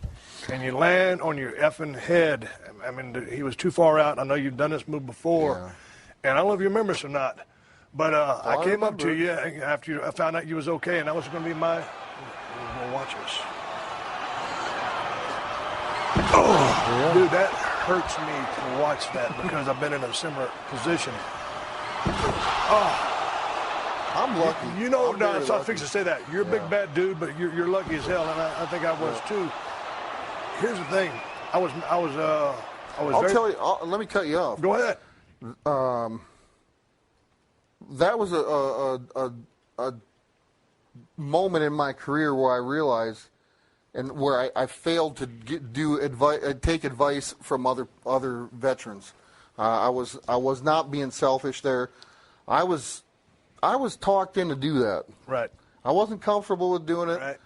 and you land on your effing head. I mean, he was too far out. I know you've done this move before, and I don't know if you remember this or not, but I came up to you after I found out you was okay, and that was going to be my. We'll watch this. Oh, dude, that hurts me to watch that because I've been in a similar position. Oh. I'm lucky. You know, so I was fixing to say that. You're a big bad dude, but you're lucky as hell, and I think I was too. Here's the thing. I was tell you. Let me cut you off. Go ahead. That was a moment in my career where I realized, and where I failed to take advice from other veterans. I was not being selfish there. I was talked in to do that. Right. I wasn't comfortable with doing it. Right.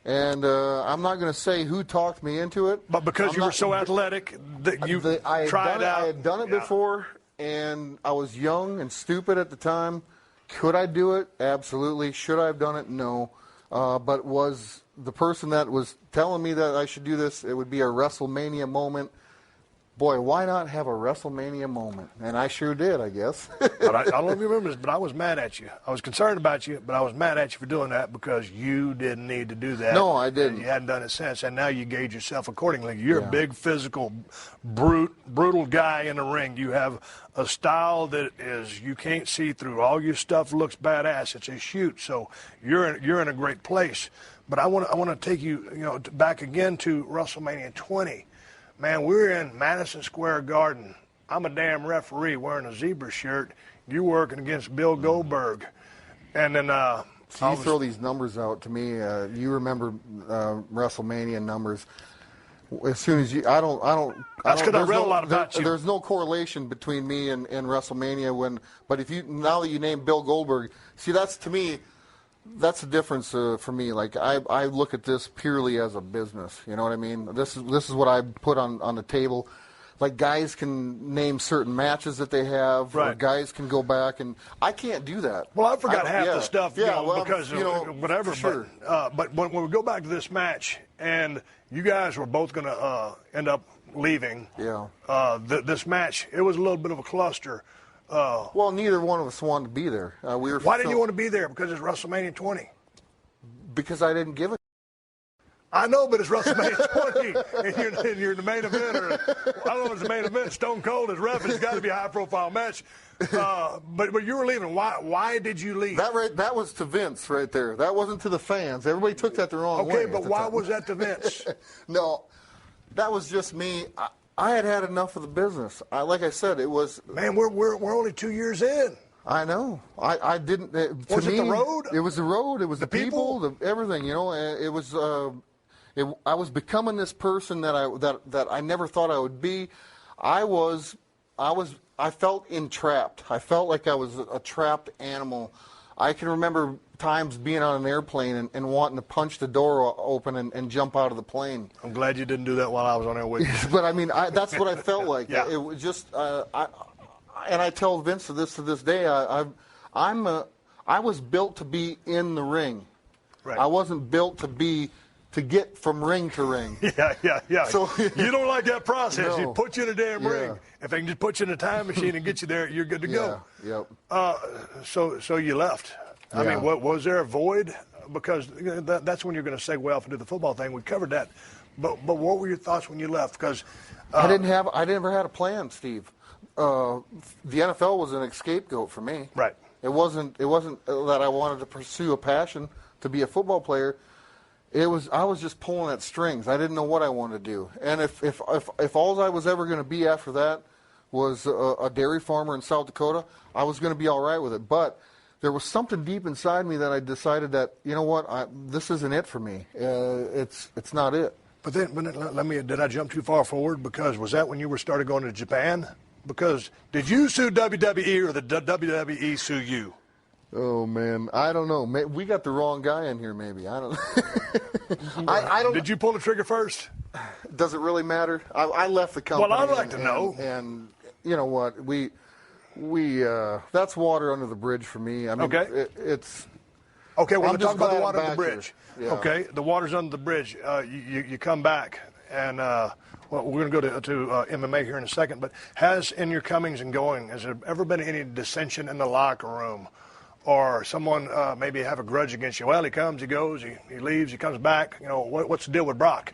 And I'm not going to say who talked me into it. But because you were so athletic that you tried it out. I had done it before, and I was young and stupid at the time. Could I do it? Absolutely. Should I have done it? No. But was the person that was telling me that I should do this, it would be a Wrestlemania moment. Boy, why not have a Wrestlemania moment? And I sure did, I guess. But I don't know if you remember this, but I was mad at you. I was concerned about you, but I was mad at you for doing that because you didn't need to do that. No, I didn't. You hadn't done it since, and now you gauge yourself accordingly. You're a big, physical, brutal guy in the ring. You have a style that is you can't see through. All your stuff looks badass. It's a shoot, so you're in a great place. But I want to take you back again to WrestleMania 20. Man, we're in Madison Square Garden. I'm a damn referee wearing a zebra shirt. You're working against Bill Goldberg. And then so you throw these numbers out to me. You remember WrestleMania numbers. As soon as you, I don't. That's because I read a lot about you. There's no correlation between me and WrestleMania. But if you now that you name Bill Goldberg, see that's to me. That's the difference for me. Like I look at this purely as a business. You know what I mean? This is what I put on the table. Like guys can name certain matches that they have. Right. Or guys can go back, and I can't do that. Well, I forgot half the stuff. Because whatever. Sure. But when we go back to this match, and you guys were both going to end up leaving. Yeah. This match, it was a little bit of a cluster. Well, neither one of us wanted to be there. Why didn't you want to be there? Because it's WrestleMania 20. Because I didn't give it. I know, but it's WrestleMania 20, and you're the main event. Or, I don't know if it's the main event. Stone Cold is ref. It's got to be a high-profile match. But you were leaving. Why did you leave? That was to Vince right there. That wasn't to the fans. Everybody took that the wrong way. Okay, but why was that to Vince? No, that was just me. I had enough of the business. Like I said, it was. Man, we're only 2 years in. I know. I didn't. Was it the road? It was the road. It was the people, everything. It was. I was becoming this person that I never thought I would be. I felt entrapped. I felt like I was a trapped animal. I can remember times being on an airplane and wanting to punch the door open and jump out of the plane. I'm glad you didn't do that while I was on there with you. But I mean, that's what I felt like. Yeah. It was just, and I tell Vince this to this day. I was built to be in the ring. Right. I wasn't built to get from ring to ring. Yeah. So you don't like that process. No. You put you in a damn ring. If they can just put you in a time machine and get you there, you're good to go. Yep. So you left. I mean, was there a void? Because that's when you're going to segue off into the football thing. We covered that. But what were your thoughts when you left? Because I never had a plan, Steve. The NFL was an scapegoat for me. Right. It wasn't that I wanted to pursue a passion to be a football player. I was just pulling at strings. I didn't know what I wanted to do. And if all I was ever going to be after that was a dairy farmer in South Dakota, I was going to be all right with it. But there was something deep inside me that I decided that, you know what, this isn't it for me. It's not it. But did I jump too far forward? Because was that when you started going to Japan? Because did you sue WWE or the WWE sue you? Oh, man, I don't know. We got the wrong guy in here, maybe. I don't I don't. Did you pull the trigger first? Does it really matter? I left the company. Well, I'd like to know. And you know what? We that's water under the bridge for me. I mean, it's okay. We're I'm going to talk just about the glad water I'm under the back bridge. here. Yeah. Okay, the water's under the bridge. You come back, and we're going to go to MMA here in a second. But in your comings and going, has there ever been any dissension in the locker room, or someone maybe have a grudge against you? Well, he comes, he goes, he leaves, he comes back. You know, what's the deal with Brock?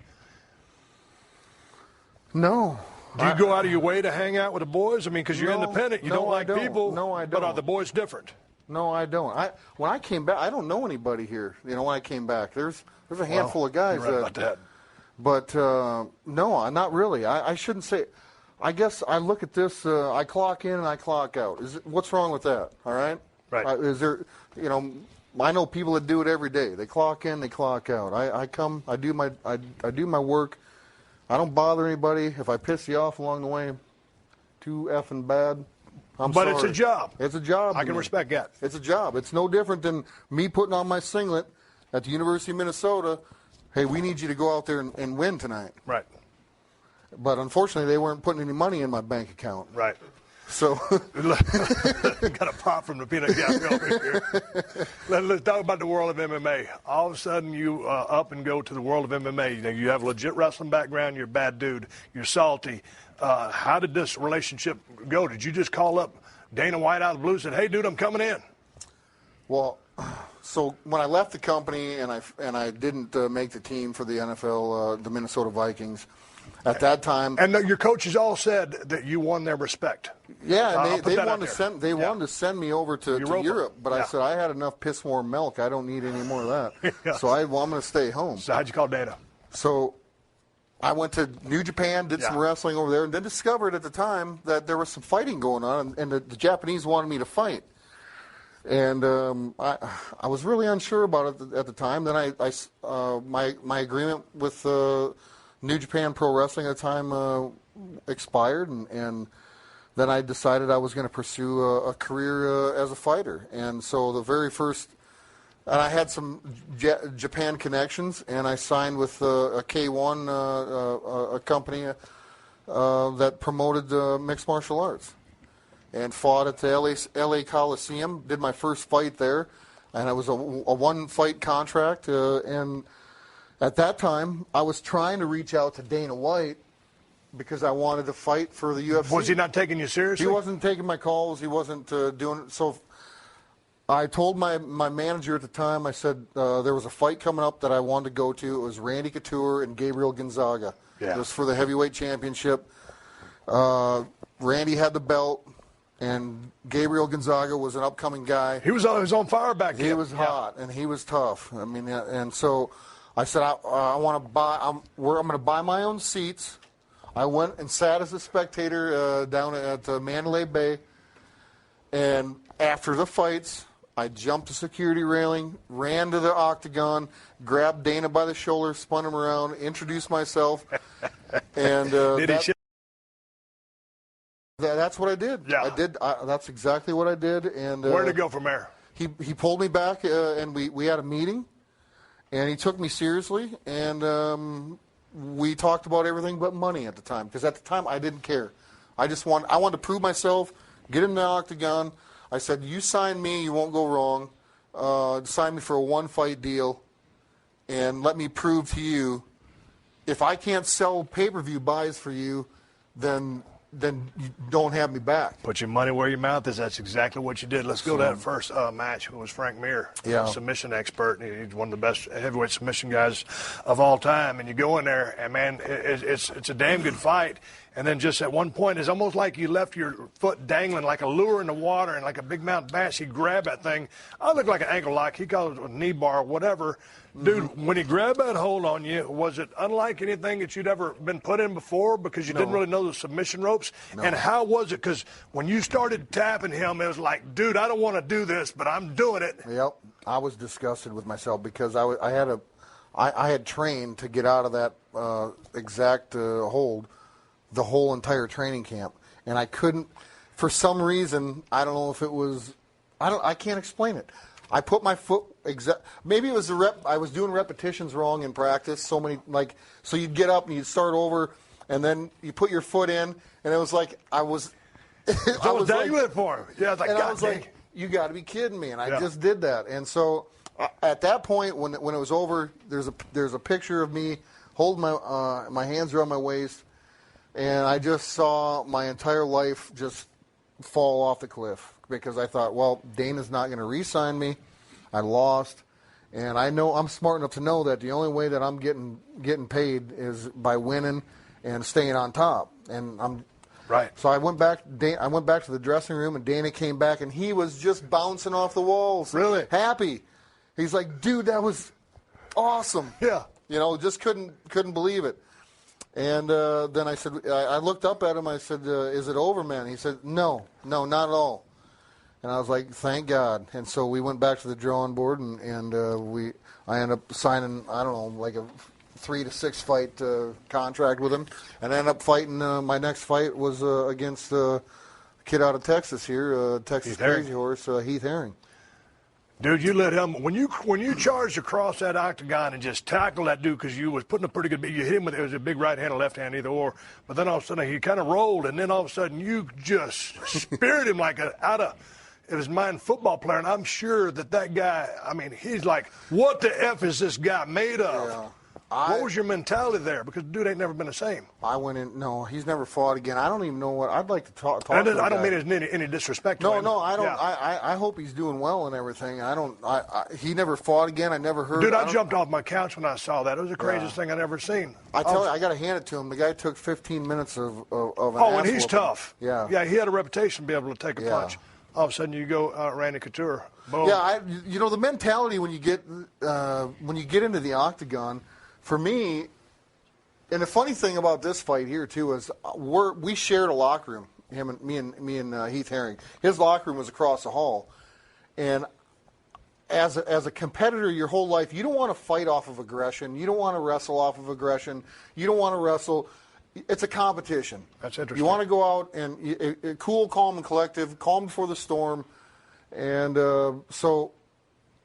No. Do you go out of your way to hang out with the boys? I mean, because you're independent, you don't like people. No, I don't. But are the boys different? No, I don't. When I came back, I don't know anybody here. You know, when I came back, there's a handful of guys. You're right about that. But no, not really. I shouldn't say. I guess I look at this. I clock in and I clock out. What's wrong with that? All right. Right. Is there? You know, I know people that do it every day. They clock in, they clock out. I come, I do my work. I don't bother anybody. If I piss you off along the way, too effing bad. I'm sorry. It's a job. It's a job. I can respect that. It's a job. It's no different than me putting on my singlet at the University of Minnesota. Hey, we need you to go out there and win tonight. Right. But unfortunately, they weren't putting any money in my bank account. Right. So got a pop from the peanut gallery over here. Let's talk about the world of MMA. All of a sudden, you up and go to the world of MMA. You have a legit wrestling background. You're a bad dude. You're salty. How did this relationship go? Did you just call up Dana White out of the blue and said, "Hey, dude, I'm coming in"? Well, so when I left the company and I didn't make the team for the NFL, the Minnesota Vikings. At that time, and your coaches all said that you won their respect. Yeah, they wanted to send me over to Europe, but I said I had enough piss warm milk. I don't need any more of that. So I'm going to stay home. So how'd you call Dana? So I went to New Japan, did some wrestling over there, and then discovered at the time that there was some fighting going on, and the Japanese wanted me to fight. And I was really unsure about it at the time. Then my agreement with New Japan Pro Wrestling at the time expired, and then I decided I was going to pursue a career as a fighter. And so the very first, and I had some Japan connections, and I signed with a K1, a company that promoted mixed martial arts, and fought at the LA Coliseum, did my first fight there, and it was a one-fight contract, and at that time, I was trying to reach out to Dana White because I wanted to fight for the UFC. Was he not taking you seriously? He wasn't taking my calls. He wasn't doing it. So I told my manager at the time, I said there was a fight coming up that I wanted to go to. It was Randy Couture and Gabriel Gonzaga. Yeah. It was for the heavyweight championship. Randy had the belt, and Gabriel Gonzaga was an upcoming guy. He was on fire back then. He was hot, and he was tough. I mean, and so I said, I want to buy. I'm going to buy my own seats. I went and sat as a spectator down at Mandalay Bay. And after the fights, I jumped the security railing, ran to the octagon, grabbed Dana by the shoulder, spun him around, introduced myself, and that's what I did. Yeah. I did. That's exactly what I did. And where'd it go from there? He pulled me back, and we had a meeting. And he took me seriously, and we talked about everything but money at the time. Because at the time, I didn't care. I wanted to prove myself, get in the octagon. I said, you sign me, you won't go wrong. sign me for a one-fight deal, and let me prove to you, if I can't sell pay-per-view buys for you, then you don't have me back. Put your money where your mouth is. That's exactly what you did. Let's go to that first match. It was Frank Mir, submission expert. He's one of the best heavyweight submission guys of all time. And you go in there, and, man, it's a damn good fight. And then just at one point, it's almost like you left your foot dangling like a lure in the water, and like a big mountain bass, he grabbed that thing. I looked like an ankle lock. He called it a knee bar, whatever. Dude, when he grabbed that hold on you, was it unlike anything that you'd ever been put in before because you didn't really know the submission ropes? No. And how was it? Because when you started tapping him, it was like, dude, I don't want to do this, but I'm doing it. Yep. I was disgusted with myself because I had trained to get out of that exact hold the whole entire training camp, and I couldn't, for some reason. I don't know if it was, I can't explain it. I put my foot maybe it was I was doing repetitions wrong in practice. So you'd get up and you'd start over, and then you put your foot in, and it was like I was dangling it for him. Yeah, I was like, you got to be kidding me, and I just did that. And so at that point, when it was over, there's a picture of me holding my hands around my waist. And I just saw my entire life just fall off the cliff because I thought, well, Dana's not going to re-sign me. I lost. And I know I'm smart enough to know that the only way that I'm getting paid is by winning and staying on top. And I'm right. So I went back to the dressing room, and Dana came back, and he was just bouncing off the walls. Really? Happy. He's like, dude, that was awesome. Yeah. Just couldn't believe it. And then I said, I looked up at him. I said, "Is it over, man?" He said, "No, not at all." And I was like, "Thank God." And so we went back to the drawing board, and I ended up signing, I don't know, like a 3 to 6 fight contract with him, and I ended up fighting. My next fight was against a kid out of Texas here, Texas Crazy Horse, Heath Herring. Dude, you let him, when you charged across that octagon and just tackled that dude, because you was putting a pretty good, you hit him with, it was a big right hand or left hand, either or, but then all of a sudden he kind of rolled, and then all of a sudden you just speared him like it was mine football player, and I'm sure that guy, I mean, he's like, what the F is this guy made of? Yeah. What was your mentality there? Because the dude ain't never been the same. I went in. No, he's never fought again. I don't even know what. I'd like to talk to him. I don't mean any disrespect to him. No, I don't. Yeah. I hope he's doing well and everything. He never fought again. I never heard. Dude, I jumped off my couch when I saw that. It was the craziest thing I'd ever seen. I tell you, I got to hand it to him. The guy took 15 minutes of an and he's tough. Yeah. Yeah, he had a reputation to be able to take a punch. All of a sudden, you go Randy Couture. Boom. Yeah, the mentality when you get into the octagon, for me. And the funny thing about this fight here too is we shared a locker room. Me and Heath Herring. His locker room was across the hall, and as a competitor, your whole life, you don't want to fight off of aggression. You don't want to wrestle off of aggression. You don't want to wrestle. It's a competition. That's interesting. You want to go out and cool, calm, and collective, calm before the storm, and so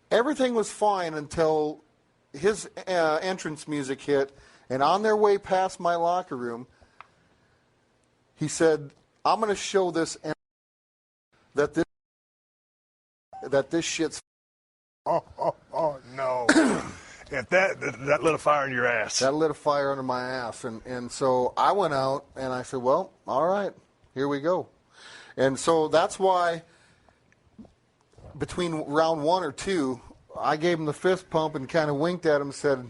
everything was fine until his entrance music hit. And on their way past my locker room, he said, "I'm going to show this that this shit's." Oh no! If that lit a fire in your ass. That lit a fire under my ass, and so I went out and I said, "Well, all right, here we go." And so that's why between round 1 or 2, I gave him the fist pump and kind of winked at him and said,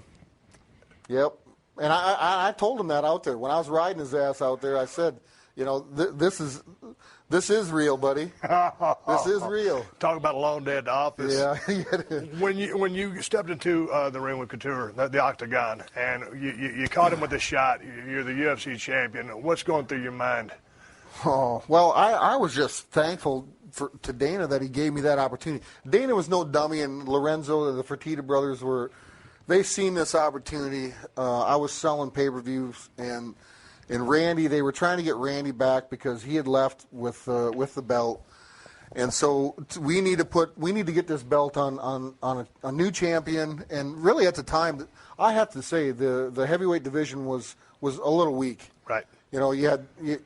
"Yep." And I told him that out there. When I was riding his ass out there, I said, this is real, buddy. This is real. Talk about a long day at the office. Yeah. When you stepped into the ring with Couture, the octagon, and you caught him with a shot, you're the UFC champion. What's going through your mind? Oh, well, I was just thankful to Dana that he gave me that opportunity. Dana was no dummy, and Lorenzo, the Fertitta brothers were... They seen this opportunity. I was selling pay-per-views, and Randy, they were trying to get Randy back because he had left with the belt, and so we need to get this belt on a new champion. And really, at the time, I have to say the heavyweight division was a little weak. Right. You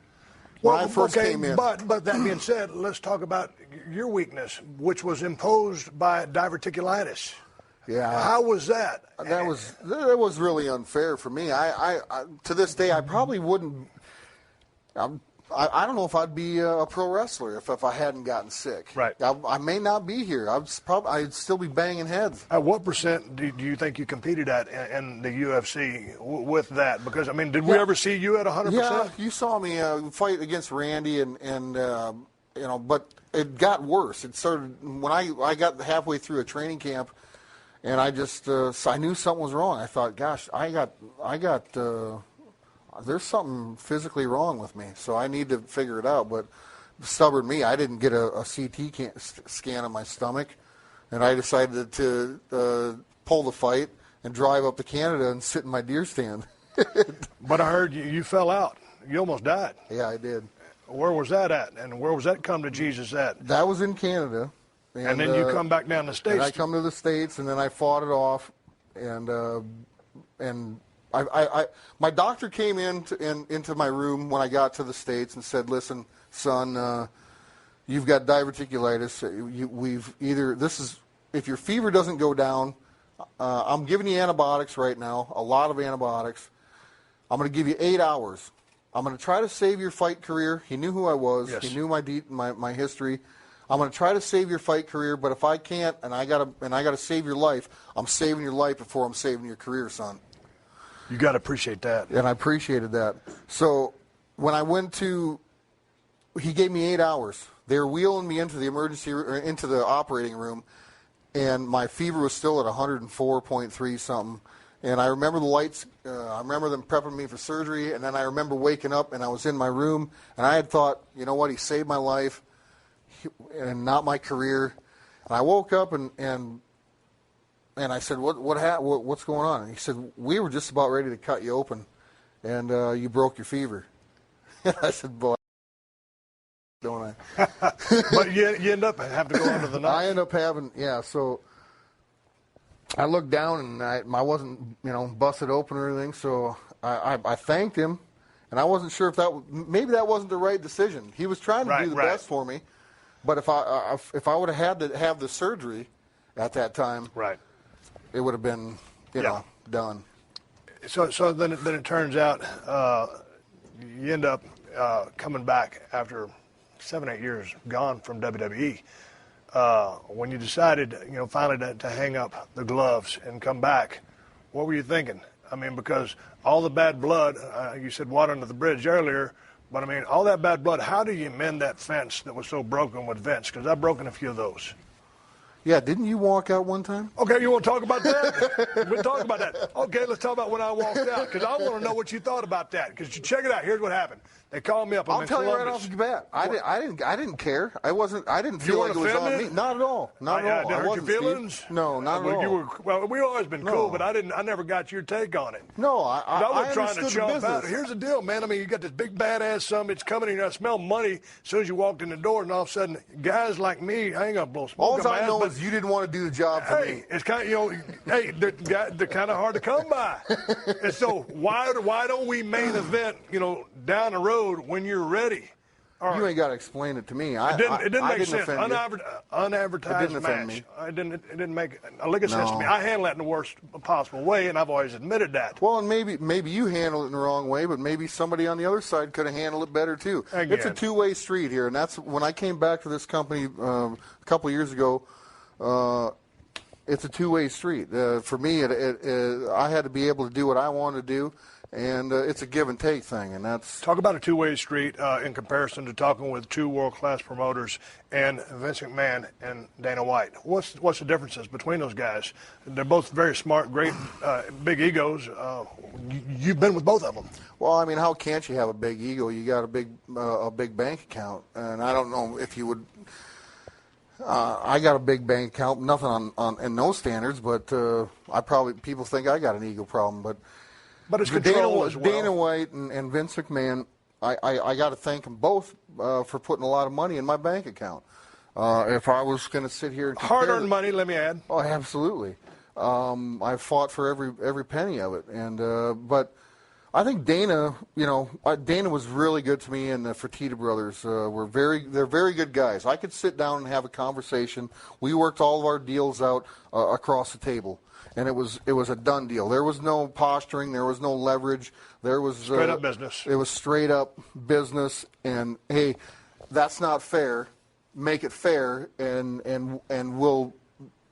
when I first came in. But that being said, let's talk about your weakness, which was imposed by diverticulitis. Yeah. How was that? That was really unfair for me. I to this day, I probably wouldn't. I don't know if I'd be a pro wrestler if I hadn't gotten sick. Right. I may not be here. I'd still be banging heads. At what percent do you think you competed at in the UFC with that? Because, I mean, did we ever see you at 100%? Yeah, you saw me fight against Randy, and but it got worse. It started when I got halfway through a training camp, and I just I knew something was wrong. I thought, gosh, I got. There's something physically wrong with me, so I need to figure it out. But stubborn me, I didn't get a CT scan of my stomach, and I decided to pull the fight and drive up to Canada and sit in my deer stand. But I heard you fell out. You almost died. Yeah, I did. Where was that at, and where was that come to Jesus at? That was in Canada. And then you come back down to the States. And I come to the States, and then I fought it off, and my doctor came into my room when I got to the States and said, "Listen, son, you've got diverticulitis. If your fever doesn't go down, I'm giving you antibiotics right now, a lot of antibiotics. I'm going to give you 8 hours. I'm going to try to save your fight career." He knew who I was. Yes. He knew my history. "I'm going to try to save your fight career, but if I can't, and I gotta save your life, I'm saving your life before I'm saving your career, son." You got to appreciate that. And I appreciated that. So when I went to, he gave me 8 hours. They were wheeling me into the operating room, and my fever was still at 104.3 something. And I remember the lights. I remember them prepping me for surgery, and then I remember waking up, and I was in my room, and I had thought, you know what, he saved my life, and not my career. And I woke up and I said, what's going on? And he said, "We were just about ready to cut you open, and you broke your fever." And I said, "Boy, don't I?" But you end up having to go under the knife. I end up having, so I looked down, and I wasn't, busted open or anything, so I thanked him, and I wasn't sure if maybe that wasn't the right decision. He was trying to do the best for me, but if I would have had to have the surgery at that time, right, it would have been, done. So then it turns out you end up coming back after 7-8 years gone from WWE. When you decided, finally to hang up the gloves and come back, what were you thinking? I mean, because all the bad blood, you said water under the bridge earlier, but I mean, all that bad blood, how do you mend that fence that was so broken with Vince? Because I've broken a few of those. Yeah, didn't you walk out one time? Okay, you want to talk about that? We'll talk about that. Okay, let's talk about when I walked out, because I want to know what you thought about that. Because check it out. Here's what happened. They called me up. I'll tell you right off the bat. I didn't care. I didn't feel like it was on me. Not at all. Not at all. Did it hurt your feelings? Steve. No, not at all. We've always been cool, but I never got your take on it. No, I was trying to jump business. out. Here's the deal, man. I mean, you got this big badass son. It's coming in. I smell money as soon as you walked in the door, and all of a sudden, guys like me, I ain't gonna blow smoke. All I know is you didn't want to do the job for me. It's kind of, they're kind of hard to come by. And so why don't we main event, down the road when you're ready? You ain't got to explain it to me. It didn't make sense. Unadvertised it didn't match. Me. It didn't make a lick of sense to me. I handle that in the worst possible way, and I've always admitted that. Well, and maybe you handle it in the wrong way, but maybe somebody on the other side could have handled it better too. Again. It's a two-way street here, and that's when I came back to this company a couple of years ago. It's a two-way street. For me, I had to be able to do what I wanted to do. And it's a give and take thing, and that's... Talk about a two-way street in comparison to talking with two world-class promoters and Vince McMahon and Dana White. What's the differences between those guys? They're both very smart, great, big egos. You've been with both of them. Well, I mean, how can't you have a big ego? You got a big bank account, and I don't know if you would... I got a big bank account, nothing on in those standards, but people think I got an ego problem, but it's control as well. Dana White and Vince McMahon, I got to thank them both for putting a lot of money in my bank account. If I was going to sit here and hard-earned money, let me add. Oh, absolutely. I fought for every penny of it, and but I think Dana, Dana was really good to me, and the Fertitta brothers they're very good guys. I could sit down and have a conversation. We worked all of our deals out across the table, and it was a done deal. There was no posturing, there was no leverage. There was straight up business. It was straight up business, and hey, that's not fair. Make it fair, and we'll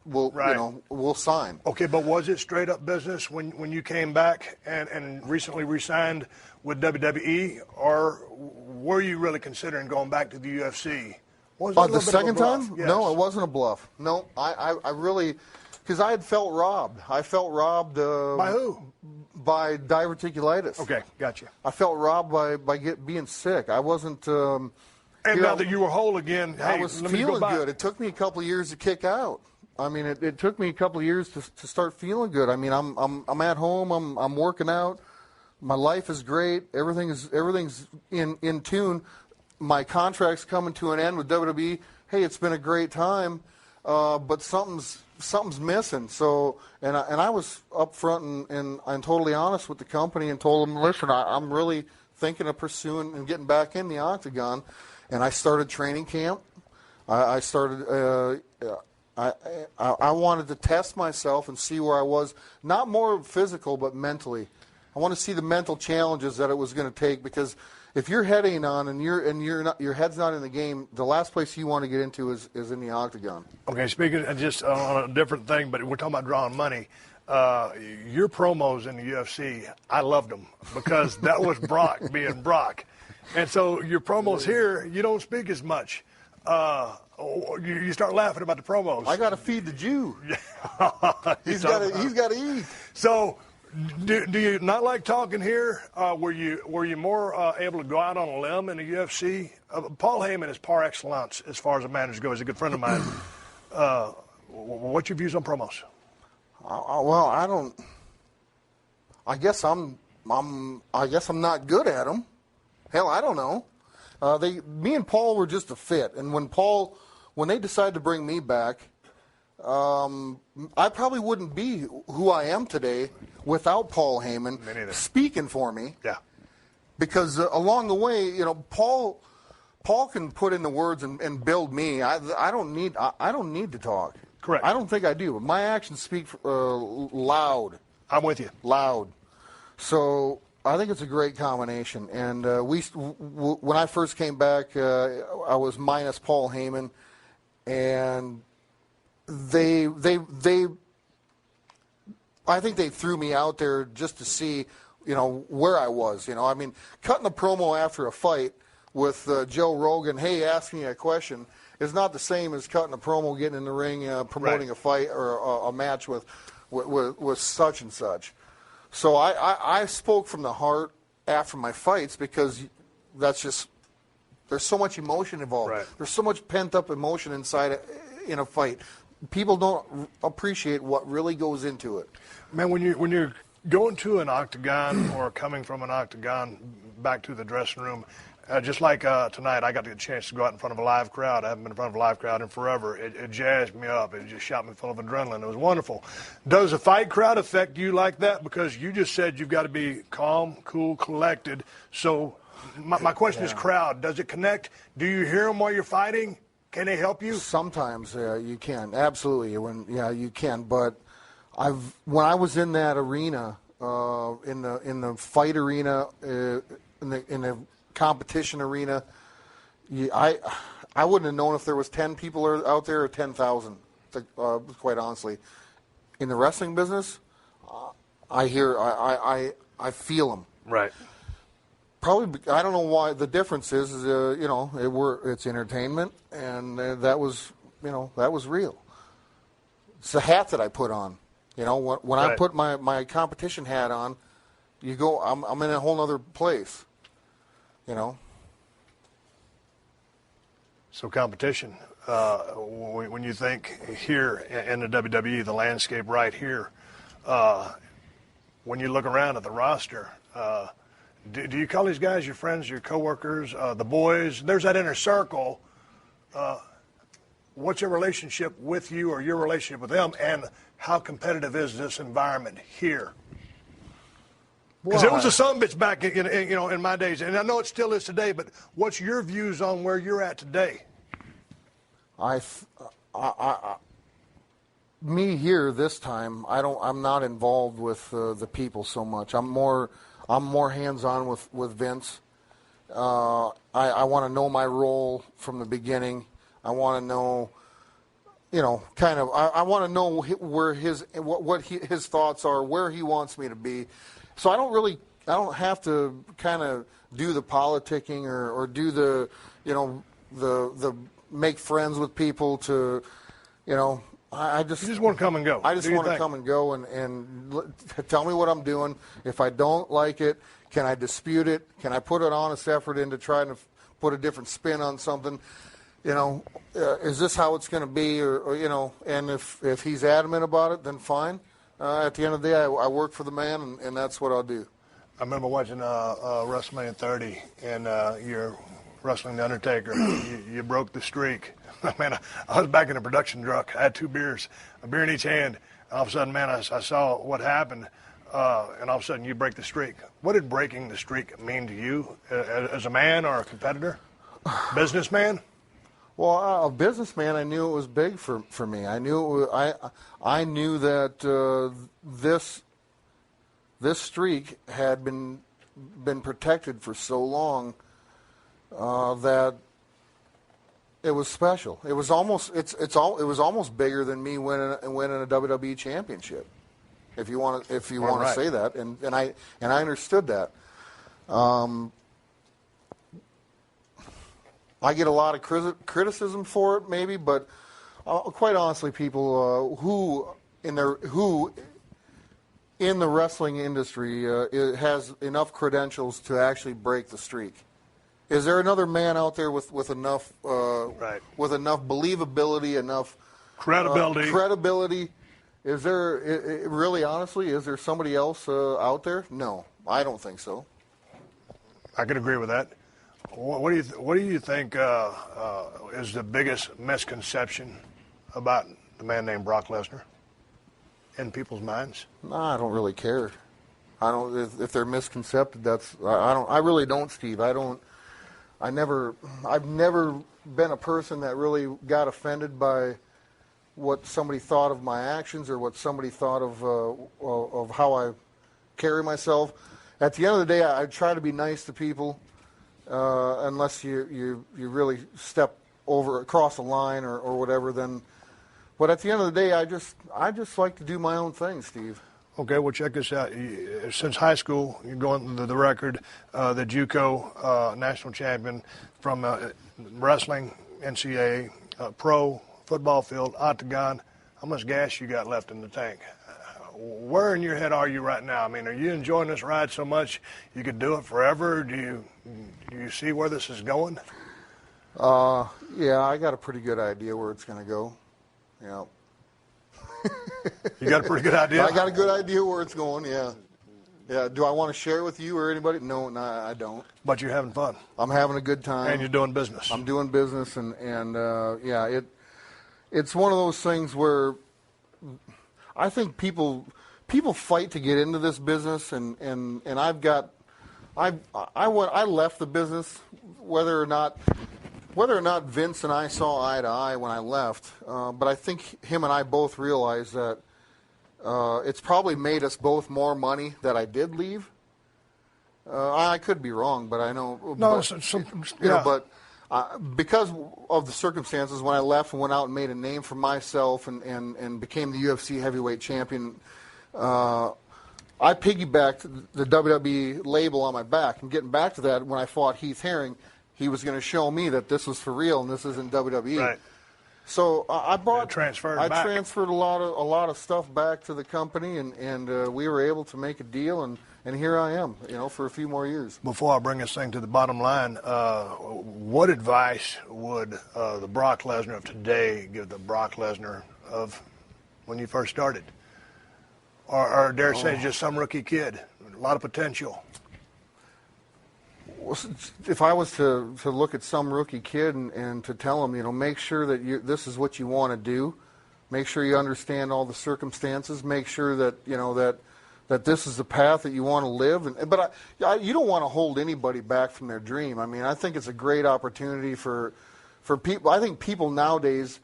we'll sign. Okay, but was it straight up business when you came back and recently re-signed with WWE, or were you really considering going back to the UFC? The second time? Yes. No, it wasn't a bluff. No, I really, because I had felt robbed. I felt robbed. By who? By diverticulitis. Okay, gotcha. I felt robbed by being sick. I wasn't. And now that you were whole again, I was feeling good. It took me a couple of years to kick out. I mean, it took me a couple of years to start feeling good. I mean, I'm at home. I'm working out. My life is great. Everything's in tune. My contract's coming to an end with WWE. Hey, it's been a great time, but something's missing. So, and I was upfront and totally honest with the company and told them, listen, I'm really thinking of pursuing and getting back in the octagon. And I started training camp. I started. I wanted to test myself and see where I was, not more physical, but mentally. I want to see the mental challenges that it was going to take, because if your head ain't on and your head's not in the game, the last place you want to get into is in the octagon. Okay, speaking of just on a different thing, but we're talking about drawing money. Your promos in the UFC, I loved them because that was Brock being Brock. And so your promos here, you don't speak as much. You start laughing about the promos. I got to feed the Jew. He's got to eat. So, do you not like talking here? Were you more able to go out on a limb in the UFC? Paul Heyman is par excellence as far as a manager goes. He's a good friend of mine. What's your views on promos? Well, I don't. I guess I'm not good at them. Hell, I don't know. Me and Paul were just a fit, and when they decided to bring me back, I probably wouldn't be who I am today without Paul Heyman speaking for me. Yeah. Because along the way, Paul can put in the words and build me. I don't need to talk. Correct. I don't think I do. My actions speak loud. I'm with you. Loud. So I think it's a great combination. And when I first came back, I was minus Paul Heyman, and they I think they threw me out there just to see, where I was. I mean, cutting a promo after a fight with Joe Rogan, hey, ask me a question, is not the same as cutting a promo, getting in the ring, promoting a fight or a match with such and such. So I spoke from the heart after my fights, because that's just, there's so much emotion involved. Right. There's so much pent-up emotion inside in a fight. People don't appreciate what really goes into it. Man, when you're going to an octagon or coming from an octagon back to the dressing room, just like tonight, I got the chance to go out in front of a live crowd. I haven't been in front of a live crowd in forever. It jazzed me up. It just shot me full of adrenaline. It was wonderful. Does a fight crowd affect you like that? Because you just said you've got to be calm, cool, collected. So my question is crowd. Does it connect? Do you hear them while you're fighting? Can they help you? Sometimes you can. Absolutely. You can. But when I was in that arena, in the fight arena, in the competition arena, I wouldn't have known if there was 10 people out there or 10,000, quite honestly. In the wrestling business, I feel them. Right. Probably, I don't know why. The difference is it's entertainment, and that was real. It's the hat that I put on. When I put my competition hat on, I'm in a whole other place. So competition, when you think here in the WWE, the landscape right here, when you look around at the roster, do you call these guys your friends, your coworkers, the boys? There's that inner circle. What's your relationship with you, or your relationship with them, and how competitive is this environment here? Because it was a son-bitch back in my days, and I know it still is today. But what's your views on where you're at today? Me here this time, I'm not involved with the people so much. I'm more hands-on with Vince. I want to know my role from the beginning. I want to know, I want to know where his thoughts are, where he wants me to be. So I don't have to kind of do the politicking or do the make friends with people to, I just... You just want to come and go. I just want to come and go and tell me what I'm doing. If I don't like it, can I dispute it? Can I put an honest effort into trying to put a different spin on something? Is this how it's going to be? Or and if he's adamant about it, then fine. At the end of the day, I work for the man, and that's what I'll do. I remember watching Wrestlemania 30, and you're wrestling The Undertaker. You broke the streak. Man, I was back in a production truck. I had 2 beers, a beer in each hand. And all of a sudden, man, I saw what happened, and all of a sudden you break the streak. What did breaking the streak mean to you as a man or a competitor? Businessman? Well, a businessman, I knew it was big for me. I knew I knew that this streak had been protected for so long that it was special. It was almost it was almost bigger than me winning a WWE championship. If you want to say that, and I understood that. I get a lot of criticism for it, maybe, but quite honestly, people who in the wrestling industry has enough credentials to actually break the streak. Is there another man out there with enough with enough believability, enough credibility? Is there really, honestly, is there somebody else out there? No, I don't think so. I could agree with that. What do you think is the biggest misconception about the man named Brock Lesnar in people's minds? No, I don't really care. I don't. If they're misconcepted, I really don't, Steve. I've never been a person that really got offended by what somebody thought of my actions or what somebody thought of how I carry myself. At the end of the day, I try to be nice to people, unless you really step across a line or whatever. Then, but at the end of the day, I just like to do my own thing, Steve. Okay, well, check this out. Since high school, you're going to the record, the JUCO national champion from wrestling, NCAA, pro, football field, octagon. How much gas you got left in the tank? Where in your head are you right now? I mean, are you enjoying this ride so much you could do it forever? Do you see where this is going? Yeah, I got a pretty good idea where it's going to go. Yeah. You got a pretty good idea? I got a good idea where it's going, yeah. Yeah. Do I want to share it with you or anybody? No, I don't. But you're having fun. I'm having a good time. And you're doing business. I'm doing business, and yeah, it's one of those things where I think people fight to get into this business, and I left the business whether or not Vince and I saw eye to eye when I left, but I think him and I both realized that it's probably made us both more money that I did leave. I could be wrong, but I know. No, but because of the circumstances, when I left and went out and made a name for myself and became the UFC heavyweight champion, I piggybacked the WWE label on my back. And getting back to that, when I fought Heath Herring, he was going to show me that this was for real and this isn't WWE. Right. So I transferred a lot of stuff back to the company, and we were able to make a deal, and here I am, for a few more years. Before I bring this thing to the bottom line, what advice would the Brock Lesnar of today give the Brock Lesnar of when you first started? Or dare say just some rookie kid, a lot of potential? If I was to look at some rookie kid and to tell him, make sure that this is what you want to do, make sure you understand all the circumstances, make sure that that this is the path that you want to live. But you don't want to hold anybody back from their dream. I mean, I think it's a great opportunity for people. I think people nowadays,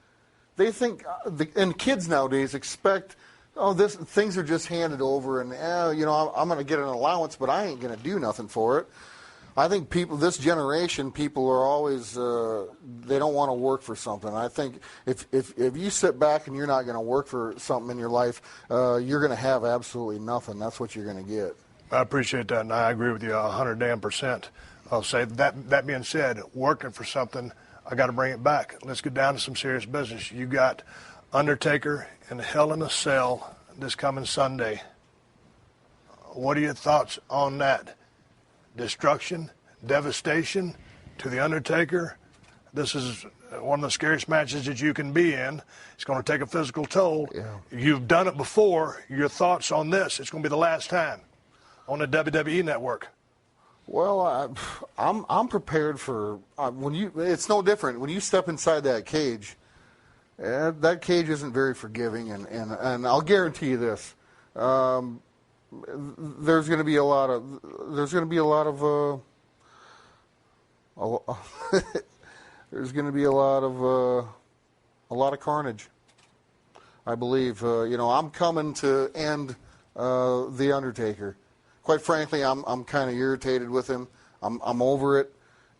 they think, and kids nowadays expect, things are just handed over, and I'm going to get an allowance, but I ain't going to do nothing for it. I think this generation, people are always, they don't want to work for something. I think if you sit back and you're not going to work for something in your life, you're going to have absolutely nothing. That's what you're going to get. I appreciate that, and I agree with you 100%. I'll say that being said, working for something, I got to bring it back. Let's get down to some serious business. You got Undertaker in Hell in a Cell this coming Sunday. What are your thoughts on that? Destruction, devastation to the Undertaker. This is one of the scariest matches that you can be in. It's going to take a physical toll. Yeah. You've done it before. Your thoughts on this? It's going to be the last time on the WWE Network. Well, I'm prepared for it's no different when you step inside that cage. That cage isn't very forgiving, and I'll guarantee you this. There's going to be a lot of carnage. I believe. I'm coming to end the Undertaker. Quite frankly, I'm kind of irritated with him. I'm over it.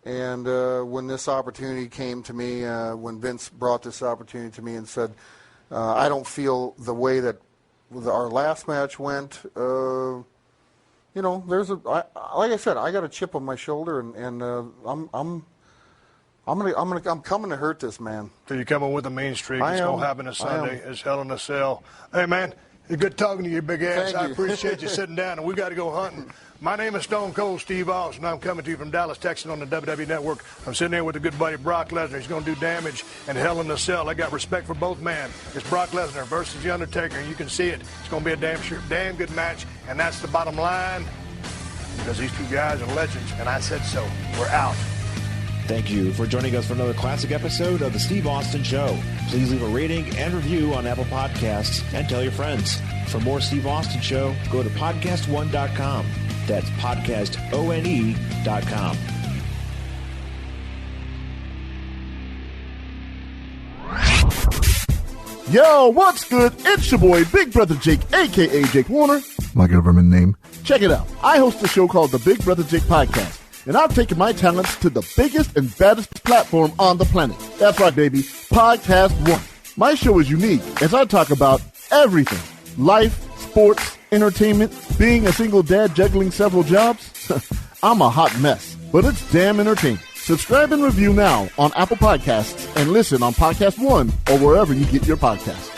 And when this opportunity came to me, when Vince brought this opportunity to me and said, I don't feel the way that our last match went, like I said, I got a chip on my shoulder, and I'm coming to hurt this man. So you're coming with a mean streak. It's going to happen this Sunday. It's Hell in a Cell. Hey, man, it's good talking to you, big ass. I appreciate you sitting down, and we got to go hunting. My name is Stone Cold Steve Austin. I'm coming to you from Dallas, Texas on the WWE Network. I'm sitting here with a good buddy, Brock Lesnar. He's going to do damage and Hell in a Cell. I got respect for both men. It's Brock Lesnar versus The Undertaker, and you can see it. It's going to be a damn good match, and that's the bottom line because these two guys are legends, and I said so. We're out. Thank you for joining us for another classic episode of The Steve Austin Show. Please leave a rating and review on Apple Podcasts and tell your friends. For more Steve Austin Show, go to PodcastOne.com. That's PodcastOne.com. Yo, what's good? It's your boy, Big Brother Jake, a.k.a. Jake Warner. My government name. Check it out. I host a show called the Big Brother Jake Podcast, and I've taken my talents to the biggest and baddest platform on the planet. That's right, baby. PodcastOne. My show is unique as I talk about everything. Life, sports, entertainment, being a single dad juggling several jobs. I'm a hot mess, but it's damn entertaining. Subscribe and review now on Apple Podcasts and listen on PodcastOne or wherever you get your podcasts.